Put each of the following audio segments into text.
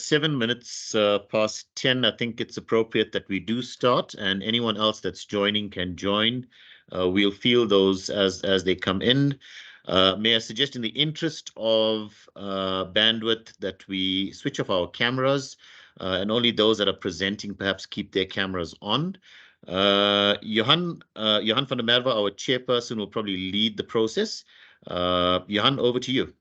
7 minutes past 10, I think it's appropriate that we do start, and anyone else that's joining can join. We'll feel those as they come in. May I suggest, in the interest of bandwidth, that we switch off our cameras, and only those that are presenting perhaps keep their cameras on. Johan van der Merwe, our chairperson, will probably lead the process. Johan, over to you.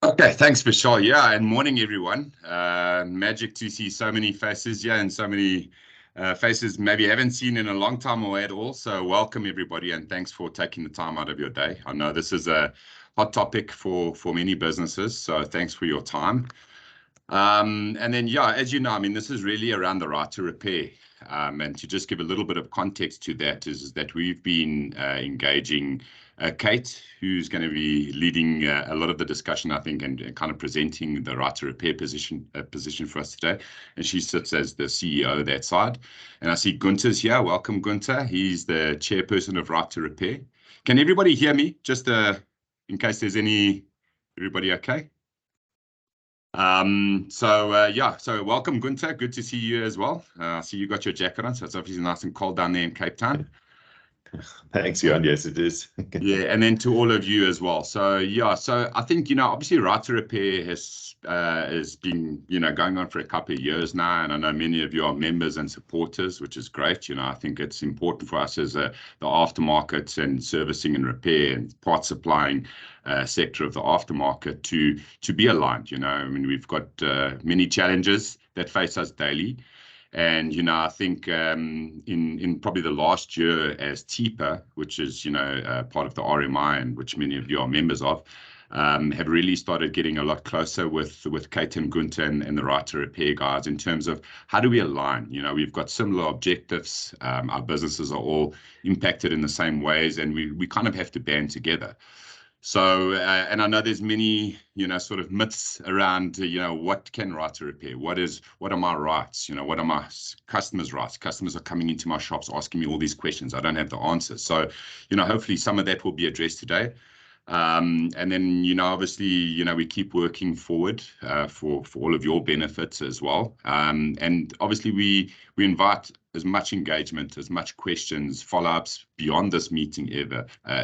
Okay, thanks, Vishal. Yeah, and morning, everyone. Magic to see so many faces here and so many faces maybe haven't seen in a long time or at all. So welcome, everybody, and thanks for taking the time out of your day. I know this is a hot topic for many businesses, so thanks for your time. And then, yeah, as you know, I mean, this is really around the right to repair. And to just give a little bit of context to that is that we've been engaging Kate, who's going to be leading a lot of the discussion, I think, and kind of presenting the right to repair position for us today. And she sits as the CEO of that side. And I see Gunther's here. Welcome, Gunther. He's the chairperson of Right to Repair. Can everybody hear me? Just in case there's everybody okay? So welcome, Gunther. Good to see you as well. I see you got your jacket on, so it's obviously nice and cold down there in Cape Town. Thanks, Johan. Yes, it is. Yeah, and then to all of you as well. So yeah, so I think, obviously Right to Repair has been, going on for a couple of years now, and I know many of you are members and supporters, which is great. I think it's important for us as the aftermarket and servicing and repair and part supplying sector of the aftermarket to be aligned. I mean, we've got many challenges that face us daily. And, I think in probably the last year as TEPA, which is, part of the RMI and which many of you are members of, have really started getting a lot closer with Kate and Gunther and the Right to Repair guys in terms of how do we align? We've got similar objectives. Our businesses are all impacted in the same ways, and we kind of have to band together. So, and I know there's many, sort of myths around, what can Right to Repair? What are my rights? What are my customers' rights? Customers are coming into my shops asking me all these questions. I don't have the answers. So, hopefully some of that will be addressed today. And then, obviously, we keep working forward for all of your benefits as well. And obviously, we invite as much engagement, as much questions, follow-ups beyond this meeting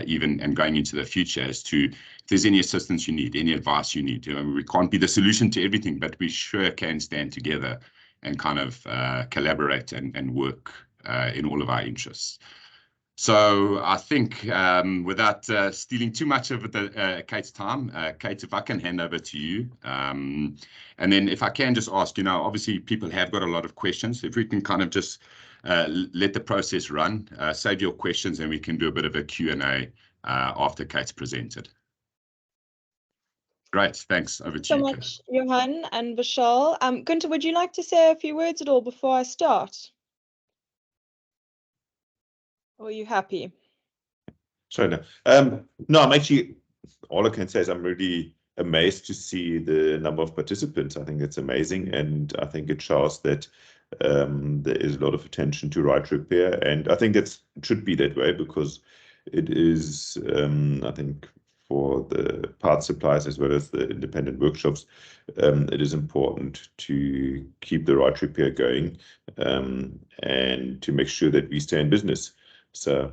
even and going into the future as to if there's any assistance you need, any advice you need. We can't be the solution to everything, but we sure can stand together and kind of collaborate and work in all of our interests. So I think without stealing too much of Kate's time, Kate, if I can hand over to you. And then if I can just ask, obviously people have got a lot of questions. If we can kind of just let the process run, save your questions, and we can do a bit of a Q&A after Kate's presented. Great, thanks. Over to you, Kate. So much, Johan and Vishal. Gunther, would you like to say a few words at all before I start? Or are you happy? Sorry, no. No, I'm actually, all I can say is I'm really amazed to see the number of participants. I think it's amazing, and I think it shows that there is a lot of attention to Right to Repair, and I think it should be that way because it is, I think, for the parts suppliers as well as the independent workshops, it is important to keep the Right to Repair going and to make sure that we stay in business. So,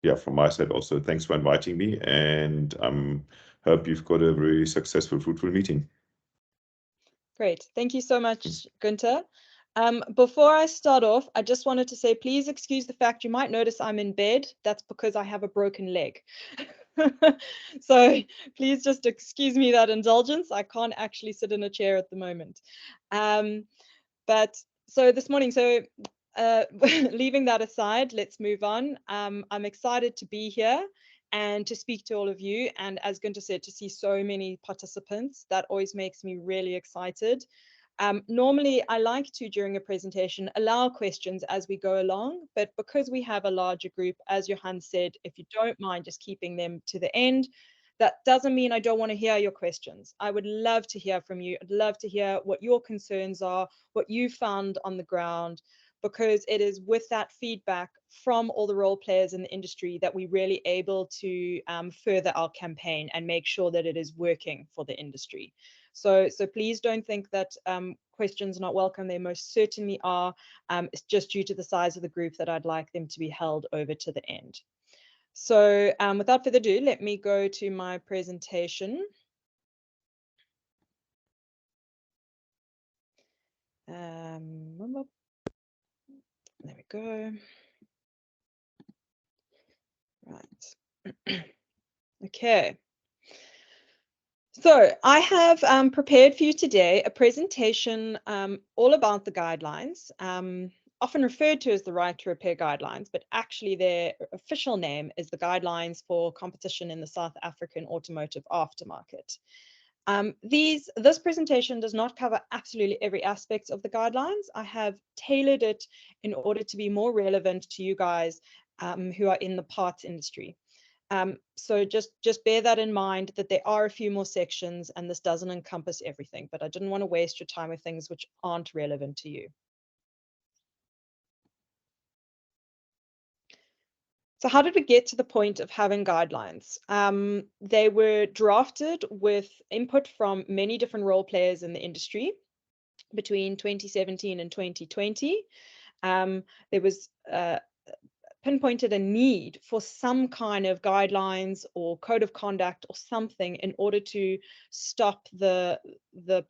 yeah, from my side also, thanks for inviting me, and hope you've got a very successful, fruitful meeting. Great. Thank you so much, Gunther. Before I start off, I just wanted to say, please excuse the fact you might notice I'm in bed. That's because I have a broken leg. So please just excuse me that indulgence. I can't actually sit in a chair at the moment. But so this morning, leaving that aside, let's move on. I'm excited to be here and to speak to all of you. And as Gunther said, to see so many participants, that always makes me really excited. Normally, I like to, during a presentation, allow questions as we go along, but because we have a larger group, as Johan said, if you don't mind just keeping them to the end, that doesn't mean I don't want to hear your questions. I would love to hear from you. I'd love to hear what your concerns are, what you found on the ground, because it is with that feedback from all the role players in the industry that we're really able to further our campaign and make sure that it is working for the industry. So please don't think that questions are not welcome. They most certainly are. It's just due to the size of the group that I'd like them to be held over to the end. So without further ado, let me go to my presentation. There we go. Right. Okay. So I have prepared for you today a presentation all about the guidelines, often referred to as the Right to Repair Guidelines, but actually their official name is the Guidelines for Competition in the South African Automotive Aftermarket. This presentation does not cover absolutely every aspect of the guidelines. I have tailored it in order to be more relevant to you guys who are in the parts industry. So just bear that in mind, that there are a few more sections and this doesn't encompass everything, but I didn't want to waste your time with things which aren't relevant to you. So how did we get to the point of having guidelines? They were drafted with input from many different role players in the industry between 2017 and 2020. There was pinpointed a need for some kind of guidelines or code of conduct or something in order to stop the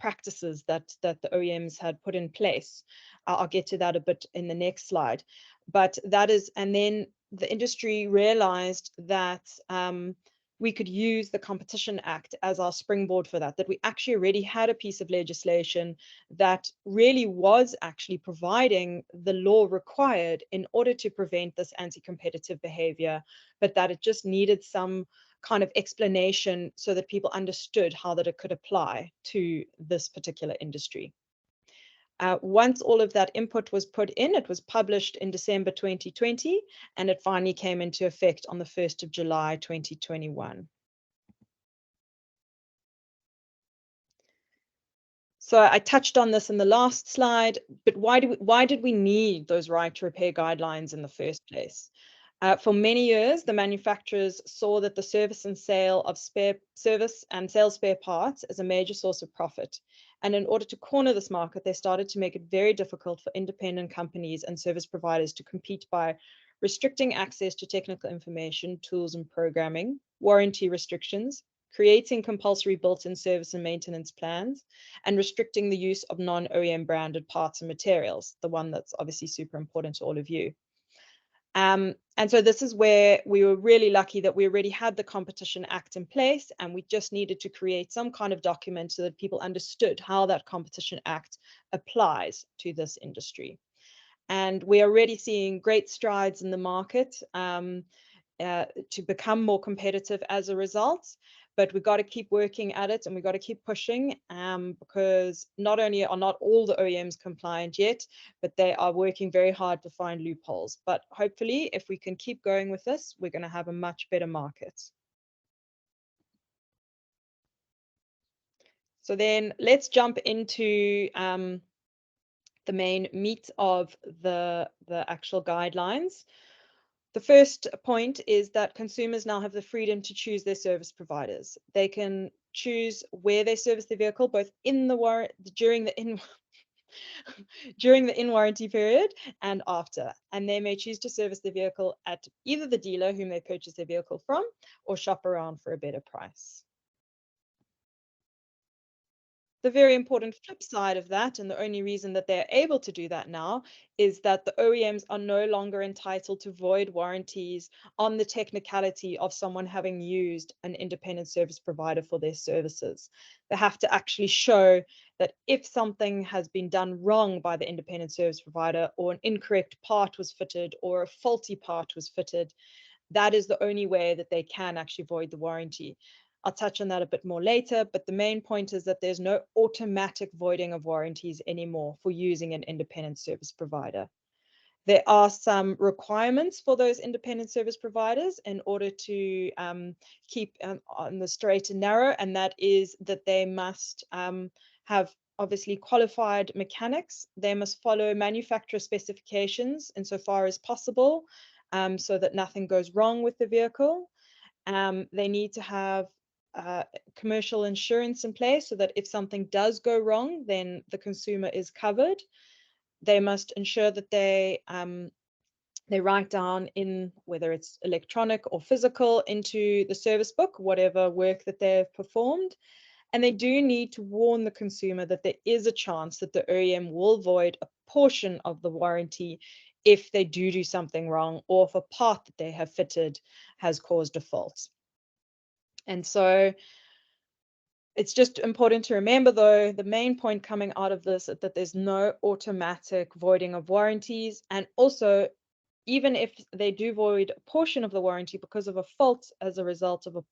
practices that the OEMs had put in place. I'll get to that a bit in the next slide. But that is, and then the industry realized that we could use the Competition Act as our springboard for that we actually already had a piece of legislation that really was actually providing the law required in order to prevent this anti-competitive behavior, but that it just needed some kind of explanation so that people understood how that it could apply to this particular industry. Once all of that input was put in, it was published in December 2020, and it finally came into effect on the 1st of July 2021. So I touched on this in the last slide, but why did we need those right to repair guidelines in the first place? For many years, the manufacturers saw that the service and sale of spare parts as a major source of profit. And in order to corner this market, they started to make it very difficult for independent companies and service providers to compete by restricting access to technical information, tools, and programming, warranty restrictions, creating compulsory built-in service and maintenance plans, and restricting the use of non-OEM branded parts and materials, the one that's obviously super important to all of you. And so this is where we were really lucky that we already had the Competition Act in place, and we just needed to create some kind of document so that people understood how that Competition Act applies to this industry. And we're already seeing great strides in the market to become more competitive as a result. But we've got to keep working at it, and we've got to keep pushing because not only are not all the OEMs compliant yet, but they are working very hard to find loopholes. But hopefully, if we can keep going with this, we're going to have a much better market. So then let's jump into the main meat of the actual guidelines. The first point is that consumers now have the freedom to choose their service providers. They can choose where they service the vehicle, both in the during the in-warranty period and after. And they may choose to service the vehicle at either the dealer whom they purchase their vehicle from or shop around for a better price. The very important flip side of that, and the only reason that they're able to do that now, is that the OEMs are no longer entitled to void warranties on the technicality of someone having used an independent service provider for their services. They have to actually show that if something has been done wrong by the independent service provider, or an incorrect part was fitted, or a faulty part was fitted, that is the only way that they can actually void the warranty. I'll touch on that a bit more later, but the main point is that there's no automatic voiding of warranties anymore for using an independent service provider. There are some requirements for those independent service providers in order to keep on the straight and narrow, and that is that they must have obviously qualified mechanics. They must follow manufacturer specifications insofar as possible, so that nothing goes wrong with the vehicle. They need to have commercial insurance in place so that if something does go wrong, then the consumer is covered. They must ensure that they write down in whether it's electronic or physical into the service book, whatever work that they've performed. And they do need to warn the consumer that there is a chance that the OEM will void a portion of the warranty if they do something wrong, or if a part that they have fitted has caused a fault. And so it's just important to remember, though, the main point coming out of this is that there's no automatic voiding of warranties. And also, even if they do void a portion of the warranty because of a fault as a result of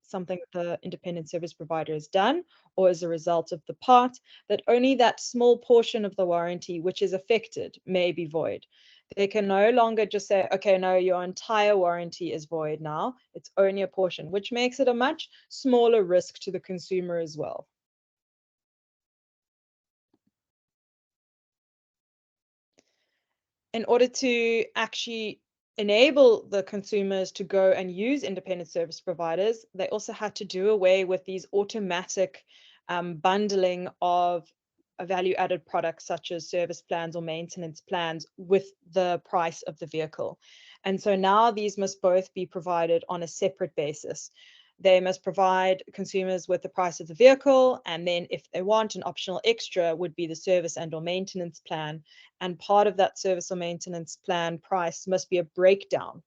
something the independent service provider has done, or as a result of the part, that only that small portion of the warranty which is affected may be void. They can no longer just say, okay, no, your entire warranty is void now. It's only a portion, which makes it a much smaller risk to the consumer as well. In order to actually enable the consumers to go and use independent service providers, they also had to do away with these automatic bundling of value-added products such as service plans or maintenance plans with the price of the vehicle. And so now these must both be provided on a separate basis. They must provide consumers with the price of the vehicle, and then if they want, an optional extra would be the service and or maintenance plan. And part of that service or maintenance plan price must be a breakdown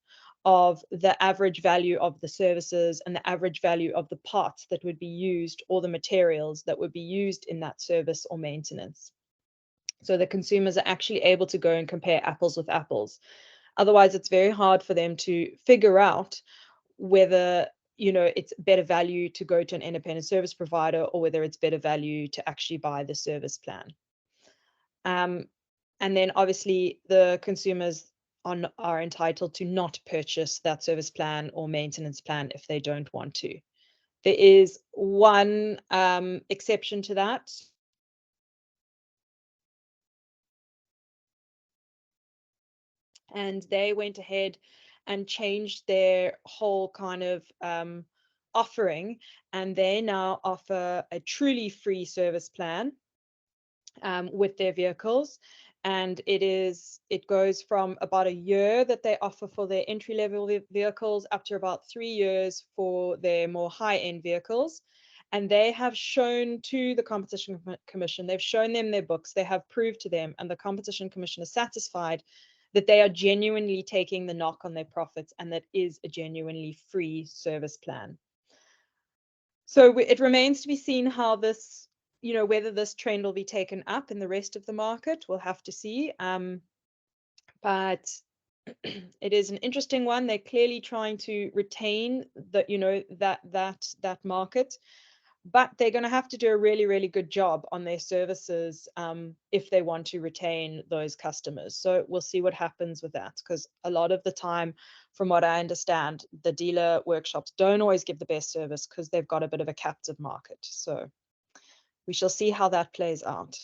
of the average value of the services and the average value of the parts that would be used, or the materials that would be used in that service or maintenance. So the consumers are actually able to go and compare apples with apples. Otherwise, it's very hard for them to figure out whether it's better value to go to an independent service provider, or whether it's better value to actually buy the service plan. And then obviously the consumers are entitled to not purchase that service plan or maintenance plan if they don't want to. There is one exception to that. And they went ahead and changed their whole kind of offering, and they now offer a truly free service plan with their vehicles. And it goes from about a year that they offer for their entry-level vehicles up to about 3 years for their more high-end vehicles. And they have shown to the Competition Commission, they've shown them their books, they have proved to them, and the Competition Commission is satisfied that they are genuinely taking the knock on their profits, and that is a genuinely free service plan. So it remains to be seen how this, whether this trend will be taken up in the rest of the market. We'll have to see. But it is an interesting one. They're clearly trying to retain that market, but they're going to have to do a really, really good job on their services if they want to retain those customers. So we'll see what happens with that, because a lot of the time, from what I understand, the dealer workshops don't always give the best service because they've got a bit of a captive market. So we shall see how that plays out.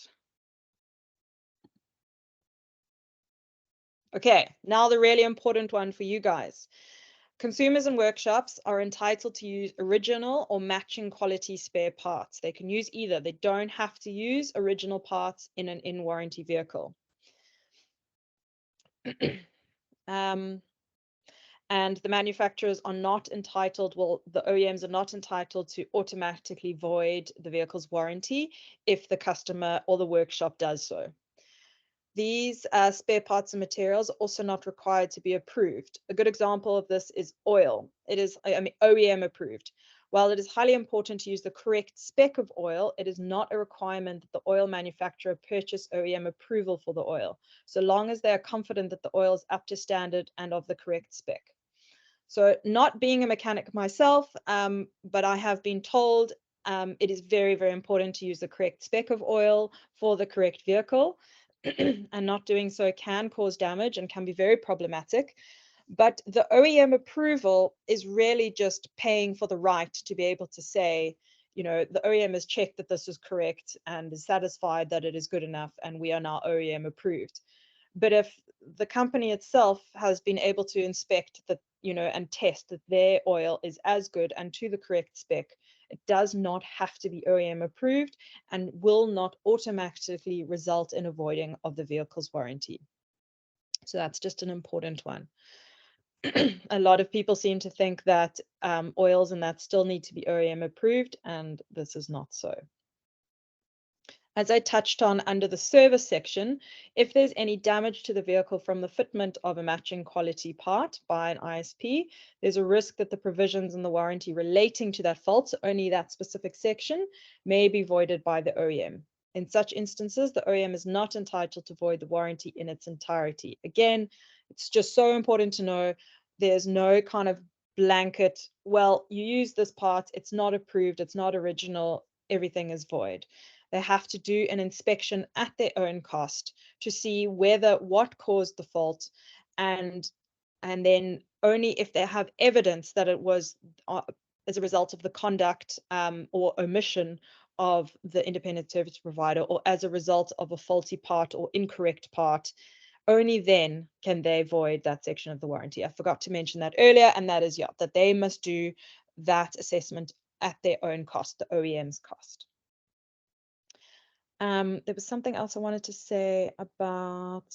Okay, now the really important one for you guys. Consumers and workshops are entitled to use original or matching quality spare parts. They can use either. They don't have to use original parts in an in-warranty vehicle. And the manufacturers are not entitled, the OEMs are not entitled to automatically void the vehicle's warranty if the customer or the workshop does so. These spare parts and materials are also not required to be approved. A good example of this is oil. It is, OEM approved. While it is highly important to use the correct spec of oil, it is not a requirement that the oil manufacturer purchase OEM approval for the oil, so long as they are confident that the oil is up to standard and of the correct spec. So, not being a mechanic myself, but I have been told it is very, very important to use the correct spec of oil for the correct vehicle. And not doing so can cause damage and can be very problematic. But the OEM approval is really just paying for the right to be able to say, the OEM has checked that this is correct and is satisfied that it is good enough, and we are now OEM approved. But if the company itself has been able to inspect that and test that their oil is as good and to the correct spec. It does not have to be OEM approved and will not automatically result in a voiding of the vehicle's warranty. So that's just an important one. A lot of people seem to think that oils and that still need to be OEM approved, and this is not so. As I touched on under the service section, if there's any damage to the vehicle from the fitment of a matching quality part by an ISP, there's a risk that the provisions in the warranty relating to that fault, so only that specific section, may be voided by the OEM. In such instances, the OEM is not entitled to void the warranty in its entirety. Again, it's just so important to know there's no kind of blanket, well, you use this part, it's not approved, it's not original, everything is void. They have to do an inspection at their own cost to see what caused the fault, and then only if they have evidence that it was as a result of the conduct or omission of the independent service provider, or as a result of a faulty part or incorrect part, only then can they void that section of the warranty. I forgot to mention that earlier, and that is, that they must do that assessment at their own cost, the OEM's cost. There was something else I wanted to say about,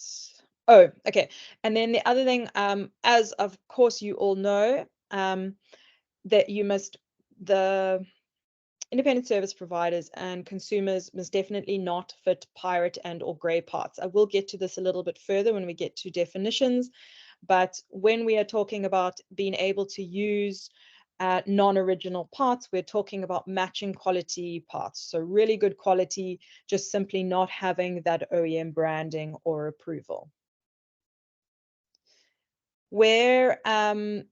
oh, okay. And then the other thing, as of course you all know, that the independent service providers and consumers must definitely not fit pirate and or gray parts. I will get to this a little bit further when we get to definitions, but when we are talking about being able to use non-original parts, we're talking about matching quality parts. So really good quality, just simply not having that OEM branding or approval. Where OEMs,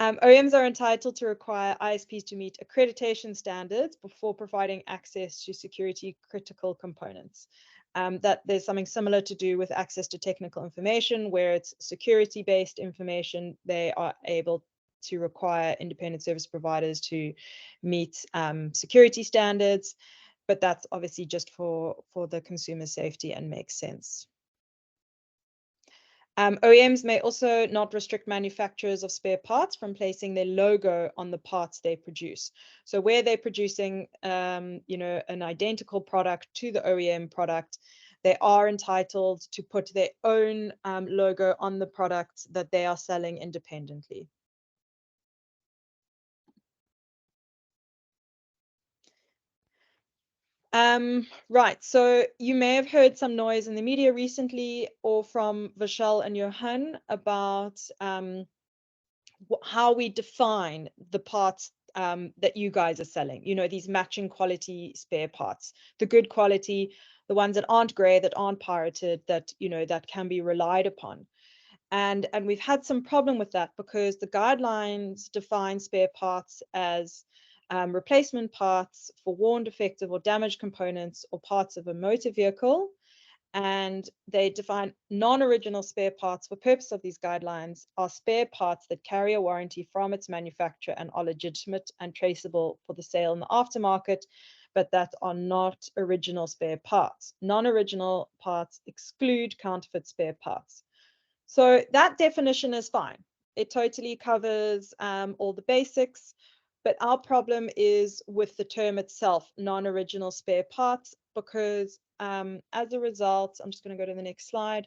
OEMs are entitled to require ISPs to meet accreditation standards before providing access to security critical components. That there's something similar to do with access to technical information, where it's security-based information. They are able to require independent service providers to meet security standards, but that's obviously just for the consumer safety and makes sense. OEMs may also not restrict manufacturers of spare parts from placing their logo on the parts they produce. So where they're producing, an identical product to the OEM product, they are entitled to put their own logo on the products that they are selling independently. Right, so you may have heard some noise in the media recently, or from Vishal and Johan, about how we define the parts that you guys are selling, these matching quality spare parts, the good quality, the ones that aren't gray, that aren't pirated, that that can be relied upon. And we've had some problem with that, because the guidelines define spare parts as replacement parts for worn, defective, or damaged components or parts of a motor vehicle. And they define non-original spare parts for purpose of these guidelines are spare parts that carry a warranty from its manufacturer and are legitimate and traceable for the sale in the aftermarket, but that are not original spare parts. Non-original parts exclude counterfeit spare parts. So that definition is fine. It totally covers all the basics. But our problem is with the term itself, non-original spare parts, because as a result, I'm just going to go to the next slide.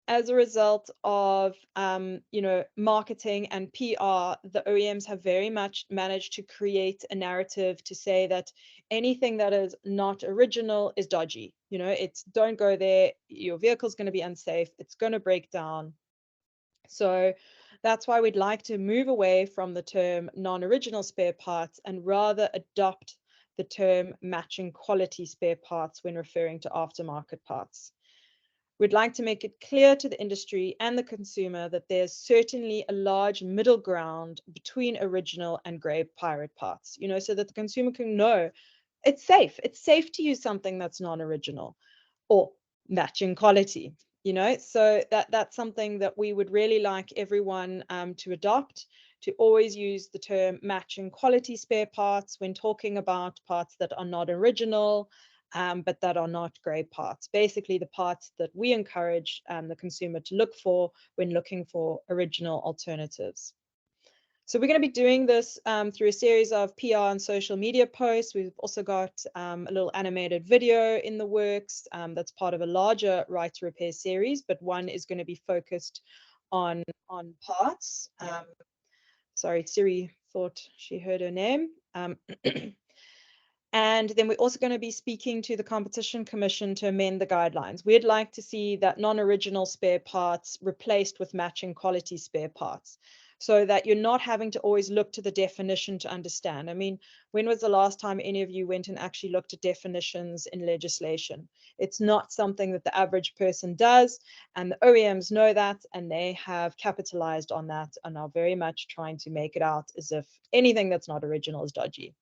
As a result of marketing and PR, the OEMs have very much managed to create a narrative to say that anything that is not original is dodgy. It's don't go there. Your vehicle's going to be unsafe. It's going to break down. So that's why we'd like to move away from the term non-original spare parts and rather adopt the term matching quality spare parts when referring to aftermarket parts. We'd like to make it clear to the industry and the consumer that there's certainly a large middle ground between original and gray pirate parts, so that the consumer can know it's safe. It's safe to use something that's non-original or matching quality. So that's something that we would really like everyone to adopt, to always use the term matching quality spare parts when talking about parts that are not original, but that are not grey parts. Basically, the parts that we encourage the consumer to look for when looking for original alternatives. So we're going to be doing this through a series of PR and social media posts. We've also got a little animated video in the works that's part of a larger Right to Repair series, but one is going to be focused on parts. Sorry, Siri thought she heard her name. And then we're also going to be speaking to the Competition Commission to amend the guidelines. We'd like to see that non-original spare parts replaced with matching quality spare parts, so that you're not having to always look to the definition to understand. I mean, when was the last time any of you went and actually looked at definitions in legislation? It's not something that the average person does, and the OEMs know that, and they have capitalized on that and are very much trying to make it out as if anything that's not original is dodgy.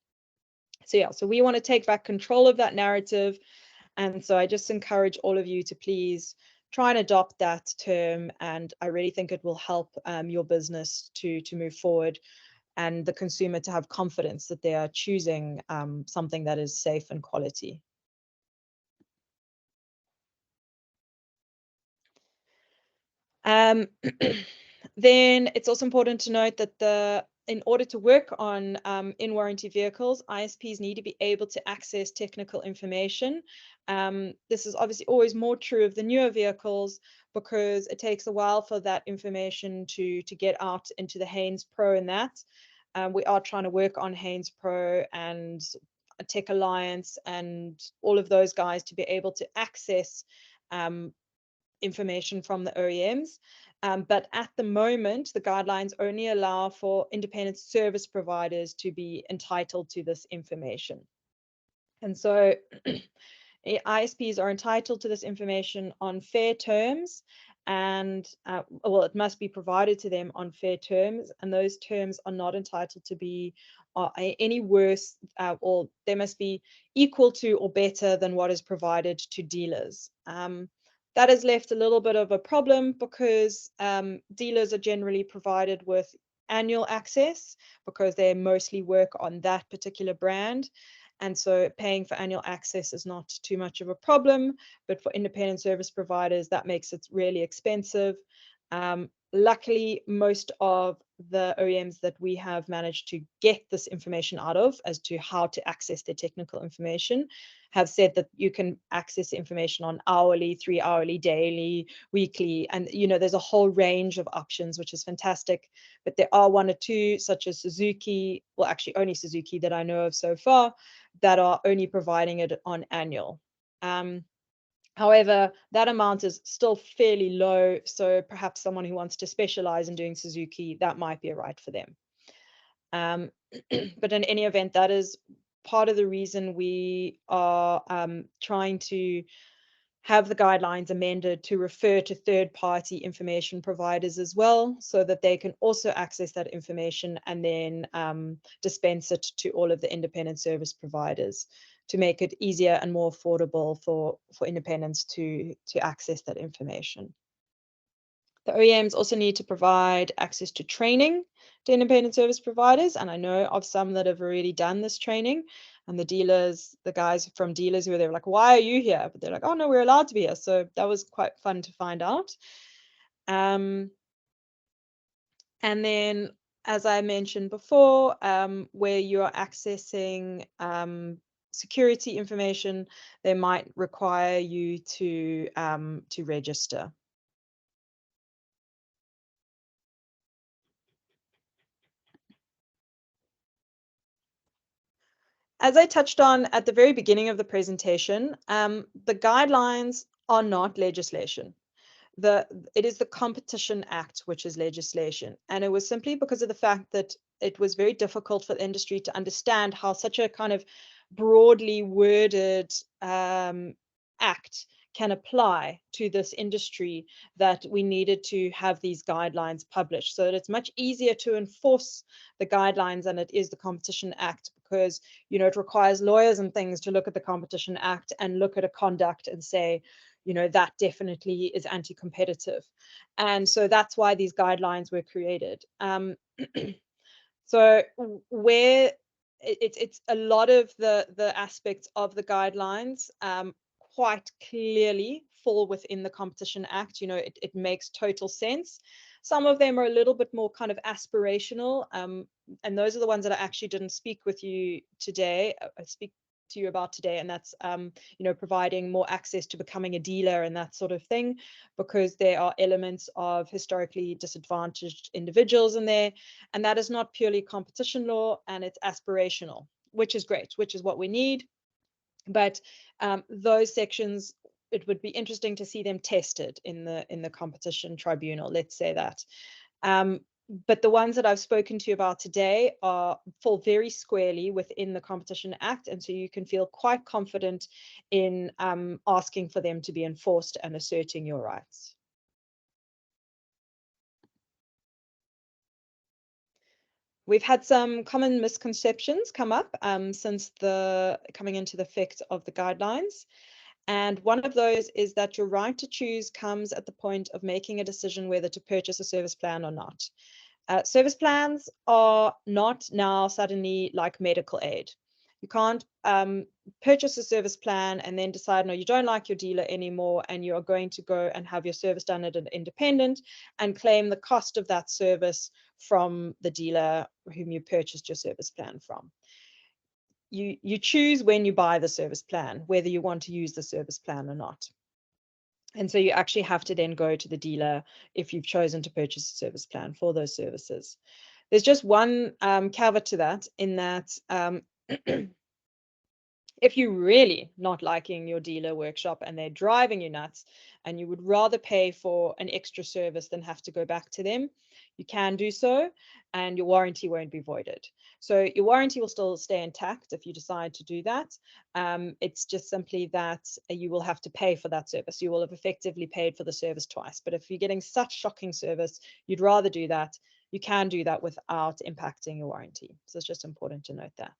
So yeah, so we want to take back control of that narrative. And so I just encourage all of you to please try and adopt that term. And I really think it will help your business to move forward and the consumer to have confidence that they are choosing something that is safe and quality. Then it's also important to note that in order to work on in-warranty vehicles, ISPs need to be able to access technical information. This is obviously always more true of the newer vehicles because it takes a while for that information to get out into the Haynes Pro and that. We are trying to work on Haynes Pro and Tech Alliance and all of those guys to be able to access information from the OEMs. But at the moment, the guidelines only allow for independent service providers to be entitled to this information. And so ISPs are entitled to this information on fair terms, and well, it must be provided to them on fair terms, and those terms are not entitled to be any worse, or they must be equal to or better than what is provided to dealers. That has left a little bit of a problem because dealers are generally provided with annual access because they mostly work on that particular brand. And so paying for annual access is not too much of a problem, but for independent service providers, that makes it really expensive. Luckily, most of the OEMs that we have managed to get this information out of as to how to access their technical information have said that you can access the information on hourly, 3 hourly, daily, weekly, and there's a whole range of options, which is fantastic. But there are one or two, such as Suzuki, well, actually only Suzuki that I know of so far, that are only providing it on annual. However, that amount is still fairly low, so perhaps someone who wants to specialize in doing Suzuki, that might be a right for them. But in any event, that is part of the reason we are trying to have the guidelines amended to refer to third-party information providers as well, so that they can also access that information and then dispense it to all of the independent service providers to make it easier and more affordable for independents to access that information. The OEMs also need to provide access to training to independent service providers, and I know of some that have already done this training. And the dealers, the guys from dealers who were like, "Why are you here?" But they're like, "Oh no, we're allowed to be here." So that was quite fun to find out. And then, as I mentioned before, where you are accessing security information, they might require you to register. As I touched on at the very beginning of the presentation, the guidelines are not legislation. It is the Competition Act, which is legislation. And it was simply because of the fact that it was very difficult for the industry to understand how such a kind of broadly worded act can apply to this industry, that we needed to have these guidelines published so that it's much easier to enforce the guidelines than it is the Competition Act, because it requires lawyers and things to look at the Competition Act and look at a conduct and say, that definitely is anti-competitive. And so that's why these guidelines were created. So where it's a lot of the aspects of the guidelines quite clearly fall within the Competition Act. You know, it makes total sense. Some of them are a little bit more kind of aspirational, and those are the ones that I actually didn't speak with you today. I speak to you about today, and that's you know, providing more access to becoming a dealer and that sort of thing, because there are elements of historically disadvantaged individuals in there, and that is not purely competition law, and it's aspirational, which is great, which is what we need. But those sections, it would be interesting to see them tested in the competition tribunal, let's say that. But the ones that I've spoken to you about today fall very squarely within the Competition Act, and so you can feel quite confident in asking for them to be enforced and asserting your rights. We've had some common misconceptions come up since the coming into the effect of the guidelines. And one of those is that your right to choose comes at the point of making a decision whether to purchase a service plan or not. Service plans are not now suddenly like medical aid. You can't purchase a service plan and then decide, no, you don't like your dealer anymore, and you're going to go and have your service done at an independent and claim the cost of that service from the dealer whom you purchased your service plan from. You choose when you buy the service plan, whether you want to use the service plan or not. And so you actually have to then go to the dealer if you've chosen to purchase a service plan for those services. There's just one caveat to that, in that if you're really not liking your dealer workshop and they're driving you nuts and you would rather pay for an extra service than have to go back to them, you can do so, and your warranty won't be voided. So your warranty will still stay intact if you decide to do that. It's just simply that you will have to pay for that service. You will have effectively paid for the service twice. But if you're getting such shocking service, you'd rather do that. You can do that without impacting your warranty. So it's just important to note that.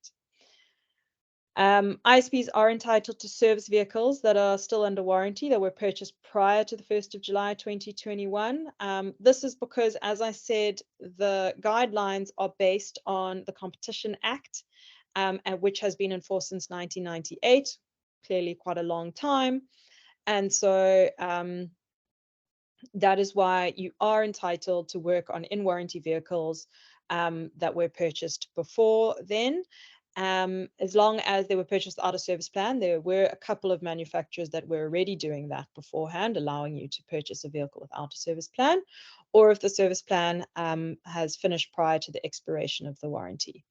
ISPs are entitled to service vehicles that are still under warranty that were purchased prior to the 1st of July 2021. This is because, as I said, the guidelines are based on the Competition Act, which has been enforced since 1998, clearly quite a long time. And so that is why you are entitled to work on in-warranty vehicles that were purchased before then. As long as they were purchased out of service plan. There were a couple of manufacturers that were already doing that beforehand, allowing you to purchase a vehicle without a service plan, or if the service plan has finished prior to the expiration of the warranty.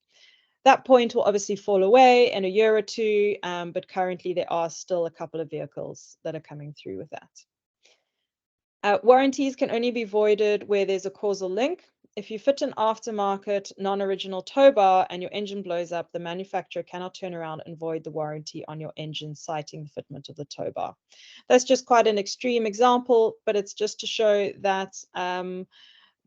That point will obviously fall away in a year or two, but currently there are still a couple of vehicles that are coming through with that. Warranties can only be voided where there's a causal link. If you fit an aftermarket non-original tow bar and your engine blows up, the manufacturer cannot turn around and void the warranty on your engine, citing the fitment of the tow bar. That's just quite an extreme example, but it's just to show that the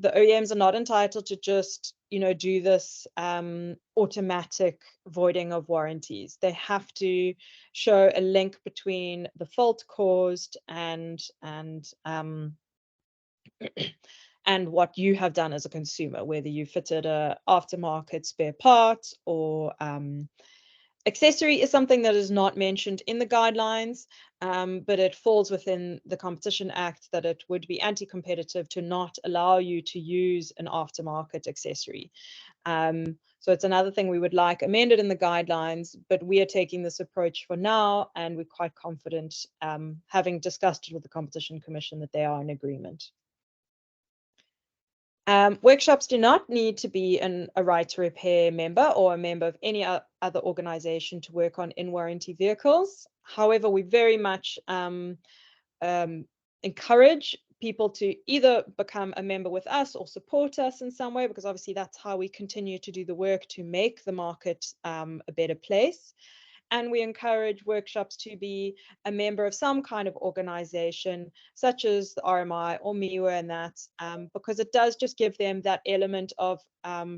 OEMs are not entitled to just, you know, do this automatic voiding of warranties. They have to show a link between the fault caused and what you have done as a consumer, whether you fitted a aftermarket spare part or accessory is something that is not mentioned in the guidelines, but it falls within the Competition Act that it would be anti-competitive to not allow you to use an aftermarket accessory. So it's another thing we would like amended in the guidelines, but we are taking this approach for now, and we're quite confident, having discussed it with the Competition Commission, that they are in agreement. Workshops do not need to be a right to repair member or a member of any other organization to work on in-warranty vehicles. However, we very much encourage people to either become a member with us or support us in some way, because obviously that's how we continue to do the work to make the market a better place. And we encourage workshops to be a member of some kind of organization, such as the RMI or MIWA, and that, because it does just give them that element of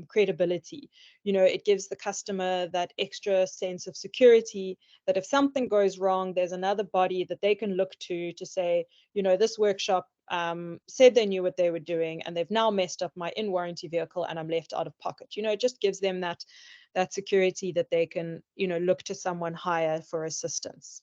credibility. You know, it gives the customer that extra sense of security that if something goes wrong, there's another body that they can look to say, you know, this workshop said they knew what they were doing, and they've now messed up my in-warranty vehicle and I'm left out of pocket. You know, it just gives them that that security that they can, look to someone higher for assistance.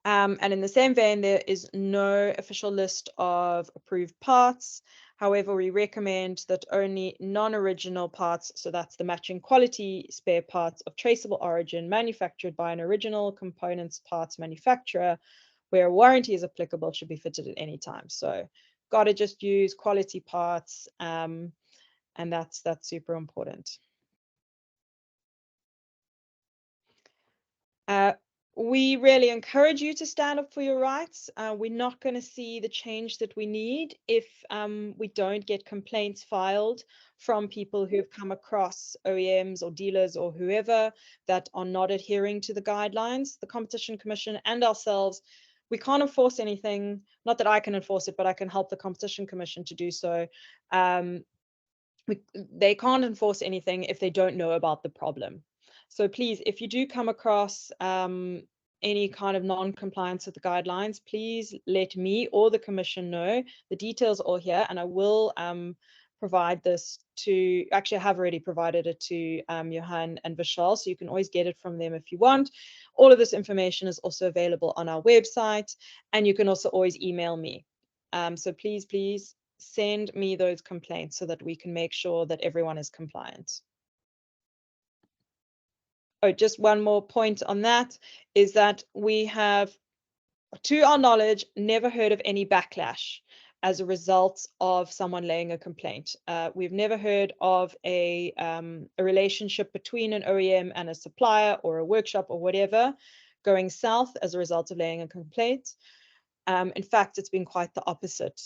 And in the same vein, there is no official list of approved parts. However, we recommend that only non-original parts, so that's the matching quality spare parts of traceable origin manufactured by an original components parts manufacturer, where a warranty is applicable, should be fitted at any time. So got to just use quality parts, and that's super important. We really encourage you to stand up for your rights. We're not going to see the change that we need if we don't get complaints filed from people who've come across OEMs or dealers or whoever that are not adhering to the guidelines. The Competition Commission and ourselves, we can't enforce anything. Not that I can enforce it, but I can help the Competition Commission to do so. They can't enforce anything if they don't know about the problem. So please, if you do come across any kind of non-compliance with the guidelines, please let me or the commission know. The details are here, and I will provide this to, actually I have already provided it to Johan and Vishal, so you can always get it from them if you want. All of this information is also available on our website, and you can also always email me. So please send me those complaints so that we can make sure that everyone is compliant. Oh, just one more point on that is that we have, to our knowledge, never heard of any backlash as a result of someone laying a complaint. We've never heard of a relationship between an OEM and a supplier or a workshop or whatever going south as a result of laying a complaint. In fact, it's been quite the opposite.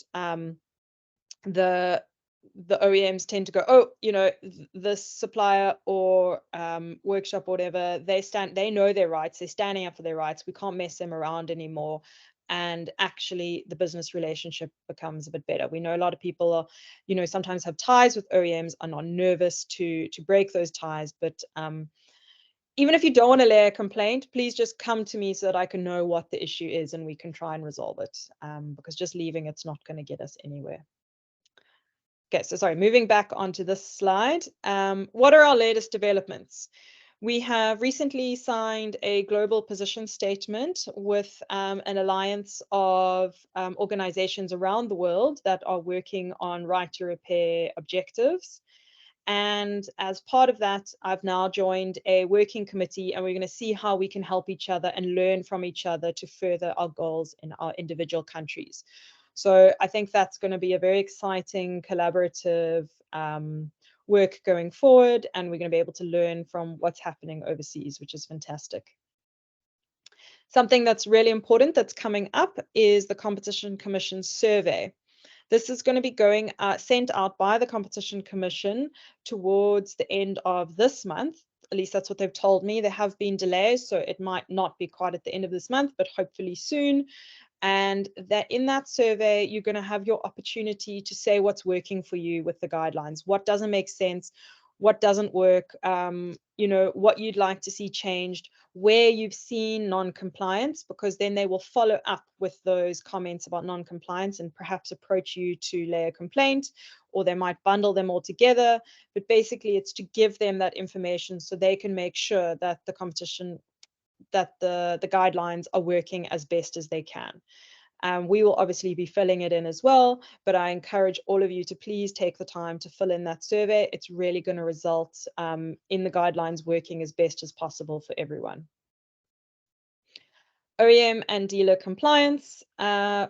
The OEMs tend to go, oh, this supplier or workshop or whatever, they know their rights, they're standing up for their rights, we can't mess them around anymore. And actually the business relationship becomes a bit better. We know a lot of people are, sometimes have ties with OEMs and are nervous to break those ties. But even if you don't want to lay a complaint, please just come to me so that I can know what the issue is and we can try and resolve it, because just leaving it's not going to get us anywhere. Okay, so sorry, moving back onto this slide. What are our latest developments? We have recently signed a global position statement with an alliance of organizations around the world that are working on right to repair objectives. And as part of that, I've now joined a working committee, and we're going to see how we can help each other and learn from each other to further our goals in our individual countries. So I think that's going to be a very exciting collaborative work going forward, and we're going to be able to learn from what's happening overseas, which is fantastic. Something that's really important that's coming up is the Competition Commission survey. This is going to be going sent out by the Competition Commission towards the end of this month. At least that's what they've told me. There have been delays, so it might not be quite at the end of this month, but hopefully soon. And that in that survey, you're going to have your opportunity to say what's working for you with the guidelines, what doesn't make sense, what doesn't work, what you'd like to see changed, where you've seen non-compliance, because then they will follow up with those comments about non-compliance and perhaps approach you to lay a complaint, or they might bundle them all together. But basically, it's to give them that information so they can make sure that the competition, that the guidelines are working as best as they can. We will obviously be filling it in as well, but I encourage all of you to please take the time to fill in that survey. It's really going to result in the guidelines working as best as possible for everyone. OEM and dealer compliance.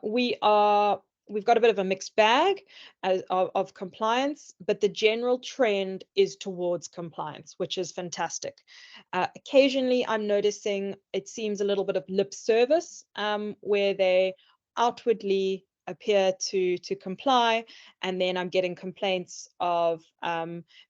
We've got a bit of a mixed bag of compliance, but the general trend is towards compliance, which is fantastic. Occasionally, I'm noticing it seems a little bit of lip service, where they outwardly appear to comply, and then I'm getting complaints of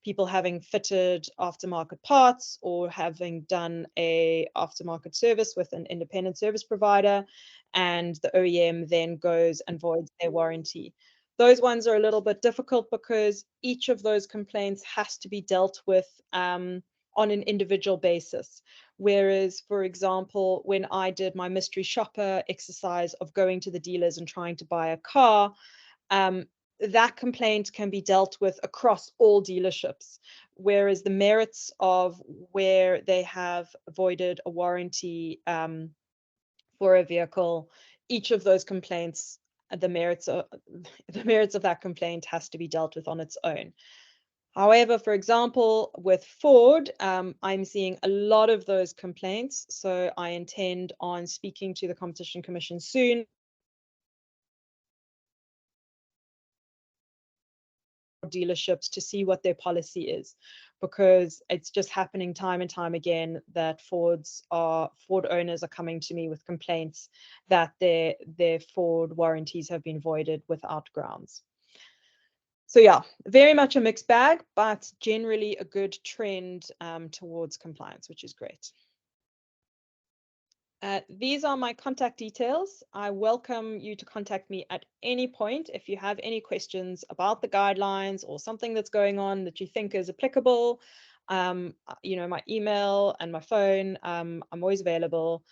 people having fitted aftermarket parts or having done a aftermarket service with an independent service provider, and the OEM then goes and voids their warranty. Those ones are a little bit difficult because each of those complaints has to be dealt with on an individual basis. Whereas, for example, when I did my mystery shopper exercise of going to the dealers and trying to buy a car, that complaint can be dealt with across all dealerships, whereas the merits of where they have voided a warranty for a vehicle, each of those complaints, the merits of that complaint has to be dealt with on its own. However, for example, with Ford, I'm seeing a lot of those complaints, so I intend on speaking to the Competition Commission soon dealerships to see what their policy is, because it's just happening time and time again that Ford owners are coming to me with complaints that their Ford warranties have been voided without grounds. So yeah, very much a mixed bag, but generally a good trend towards compliance, which is great. These are my contact details. I welcome you to contact me at any point if you have any questions about the guidelines or something that's going on that you think is applicable. You know, my email and my phone, I'm always available.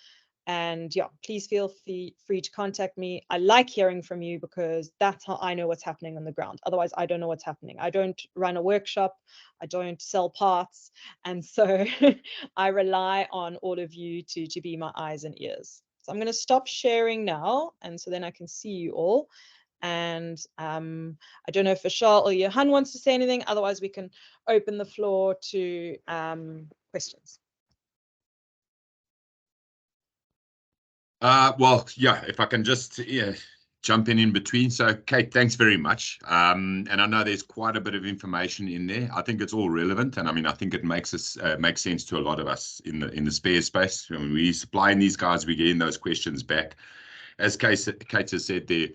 And yeah, please feel free to contact me. I like hearing from you because that's how I know what's happening on the ground. Otherwise, I don't know what's happening. I don't run a workshop. I don't sell parts. And so I rely on all of you to be my eyes and ears. So I'm going to stop sharing now. And so then I can see you all. And I don't know if Vishal or Johan wants to say anything. Otherwise, we can open the floor to questions. Well, yeah, if I can just jump in between. So, Kate, thanks very much. And I know there's quite a bit of information in there. I think it's all relevant, and I mean, I think it makes sense to a lot of us in the spare space. When we supplying these guys, we get in those questions back. As Kate has said there,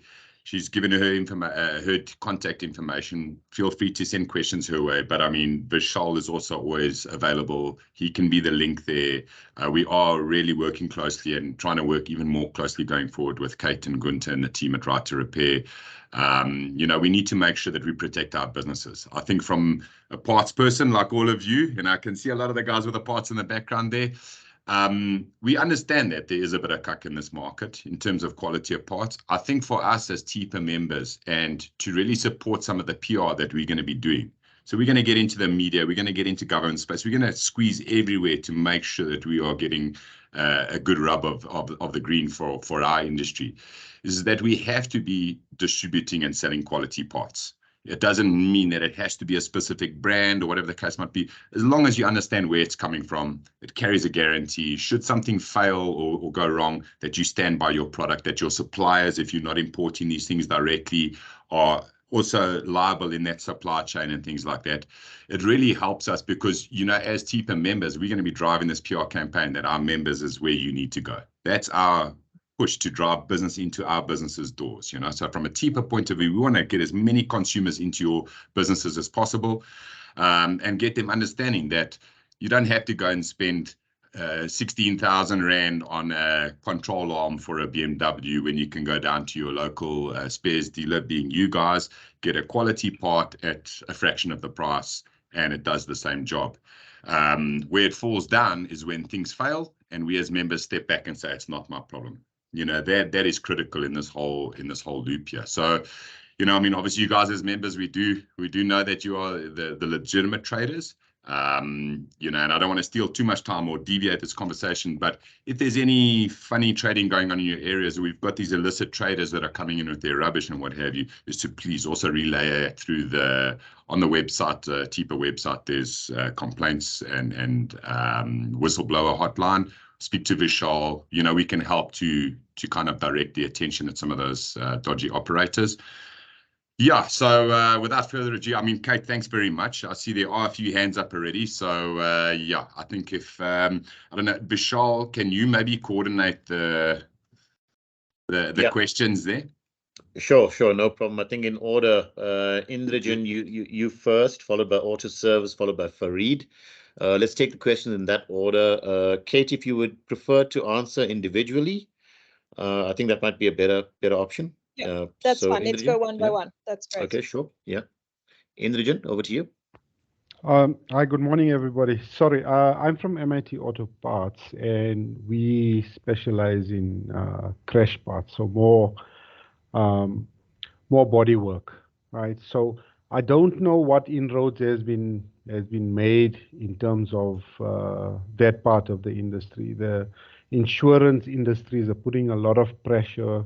she's given her contact information. Feel free to send questions her way. But I mean, Vishal is also always available. He can be the link there. We are really working closely and trying to work even more closely going forward with Kate and Gunther and the team at Right to Repair. You know, we need to make sure that we protect our businesses. I think from a parts person like all of you, and I can see a lot of the guys with the parts in the background there, we understand that there is a bit of cuck in this market in terms of quality of parts. I think for us as TEPA members and to really support some of the PR that we're going to be doing. So we're going to get into the media, we're going to get into government space, we're going to squeeze everywhere to make sure that we are getting a good rub of the green for our industry, is that we have to be distributing and selling quality parts. It doesn't mean that it has to be a specific brand or whatever the case might be. As long as you understand where it's coming from, it carries a guarantee. Should something fail or go wrong, that you stand by your product, that your suppliers, if you're not importing these things directly, are also liable in that supply chain and things like that. It really helps us because, you know, as TEPA members, we're going to be driving this PR campaign that our members is where you need to go. That's our push to drive business into our businesses' doors, you know. So from a TEPA point of view, we want to get as many consumers into your businesses as possible, and get them understanding that you don't have to go and spend 16,000 Rand on a control arm for a BMW when you can go down to your local spares dealer, being you guys, get a quality part at a fraction of the price, and it does the same job. Where it falls down is when things fail and we as members step back and say, it's not my problem. You know, that is critical in this whole loop here. So, you know, I mean, obviously you guys as members, we do know that you are the legitimate traders. You know, and I don't want to steal too much time or deviate this conversation, but if there's any funny trading going on in your areas, we've got these illicit traders that are coming in with their rubbish and what have you, is to please also relay it through on the website, TEPA website. There's complaints and whistleblower hotline. Speak to Vishal. You know, we can help to kind of direct the attention at some of those dodgy operators. Yeah, so without further ado, I mean, Kate, thanks very much. I see there are a few hands up already. So yeah, I think if, I don't know, Vishal, can you maybe coordinate the questions there? Sure, no problem. I think in order, Indrajan, you first, followed by Auto Service, followed by Farid. Let's take the questions in that order. Kate, if you would prefer to answer individually, I think that might be a better option. Yeah, that's fine. Indrajan, let's go one by one. That's great. Okay, sure. Yeah. Indrajan, over to you. Hi, good morning, everybody. Sorry, I'm from MIT Auto Parts, and we specialize in crash parts, so more body work. right? So I don't know what inroads has been made in terms of that part of the industry. The insurance industries are putting a lot of pressure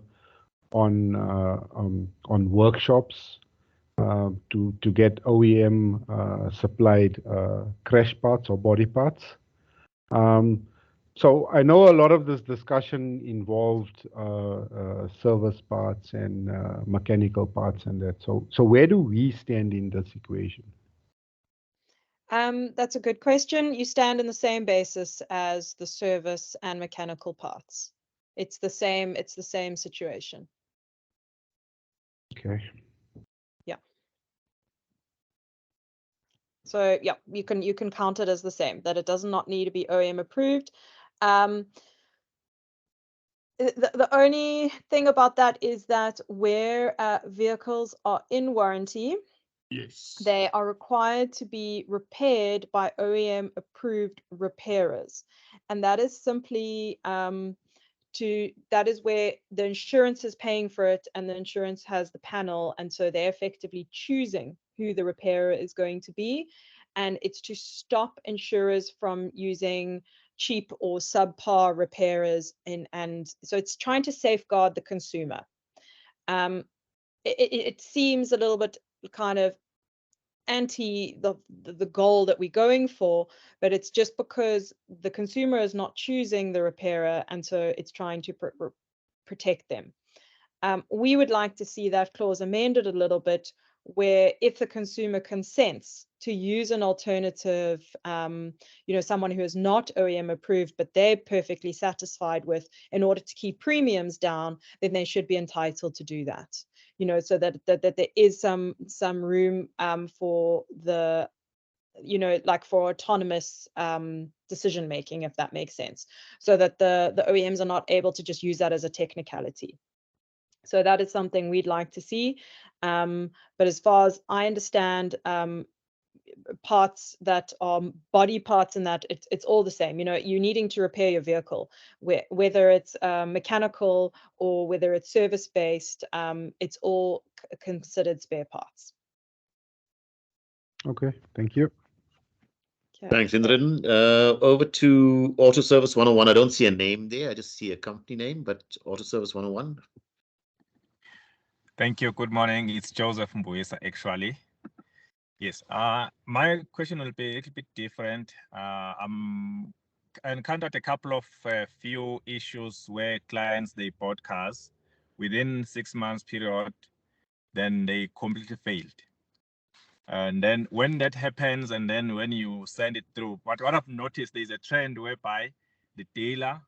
on workshops to get OEM supplied crash parts or body parts. So I know a lot of this discussion involved service parts and mechanical parts and that. So where do we stand in this equation? That's a good question. You stand in the same basis as the service and mechanical parts. It's the same situation. Okay. Yeah. So yeah, you can count it as the same, that it does not need to be OEM approved. The only thing about that is that where vehicles are in warranty, Yes. they are required to be repaired by OEM approved repairers. And that is simply that is where the insurance is paying for it and the insurance has the panel. And so they're effectively choosing who the repairer is going to be. And it's to stop insurers from using cheap or subpar repairers. And so it's trying to safeguard the consumer. It seems a little bit kind of anti the goal that we're going for, but it's just because the consumer is not choosing the repairer, and so it's trying to protect them. We would like to see that clause amended a little bit, where if the consumer consents to use an alternative, someone who is not OEM approved, but they're perfectly satisfied with, in order to keep premiums down, then they should be entitled to do that. So that there is some room for the, like for autonomous decision making, if that makes sense, so that the OEMs are not able to just use that as a technicality. So that is something we'd like to see. But as far as I understand, parts that are body parts and that it's all the same. You're needing to repair your vehicle, whether it's mechanical or whether it's service based, it's all considered spare parts. Okay, thank you. Okay. Thanks, Indran. Over to Auto Service 101. I don't see a name there. I just see a company name, but Auto Service 101. Thank you. Good morning. It's Joseph Mbuisa, actually. Yes. My question will be a little bit different. I encountered a couple of few issues where clients, they bought cars within 6 months period, then they completely failed. And then when that happens, and then when you send it through, what I've noticed, there's a trend whereby the dealer,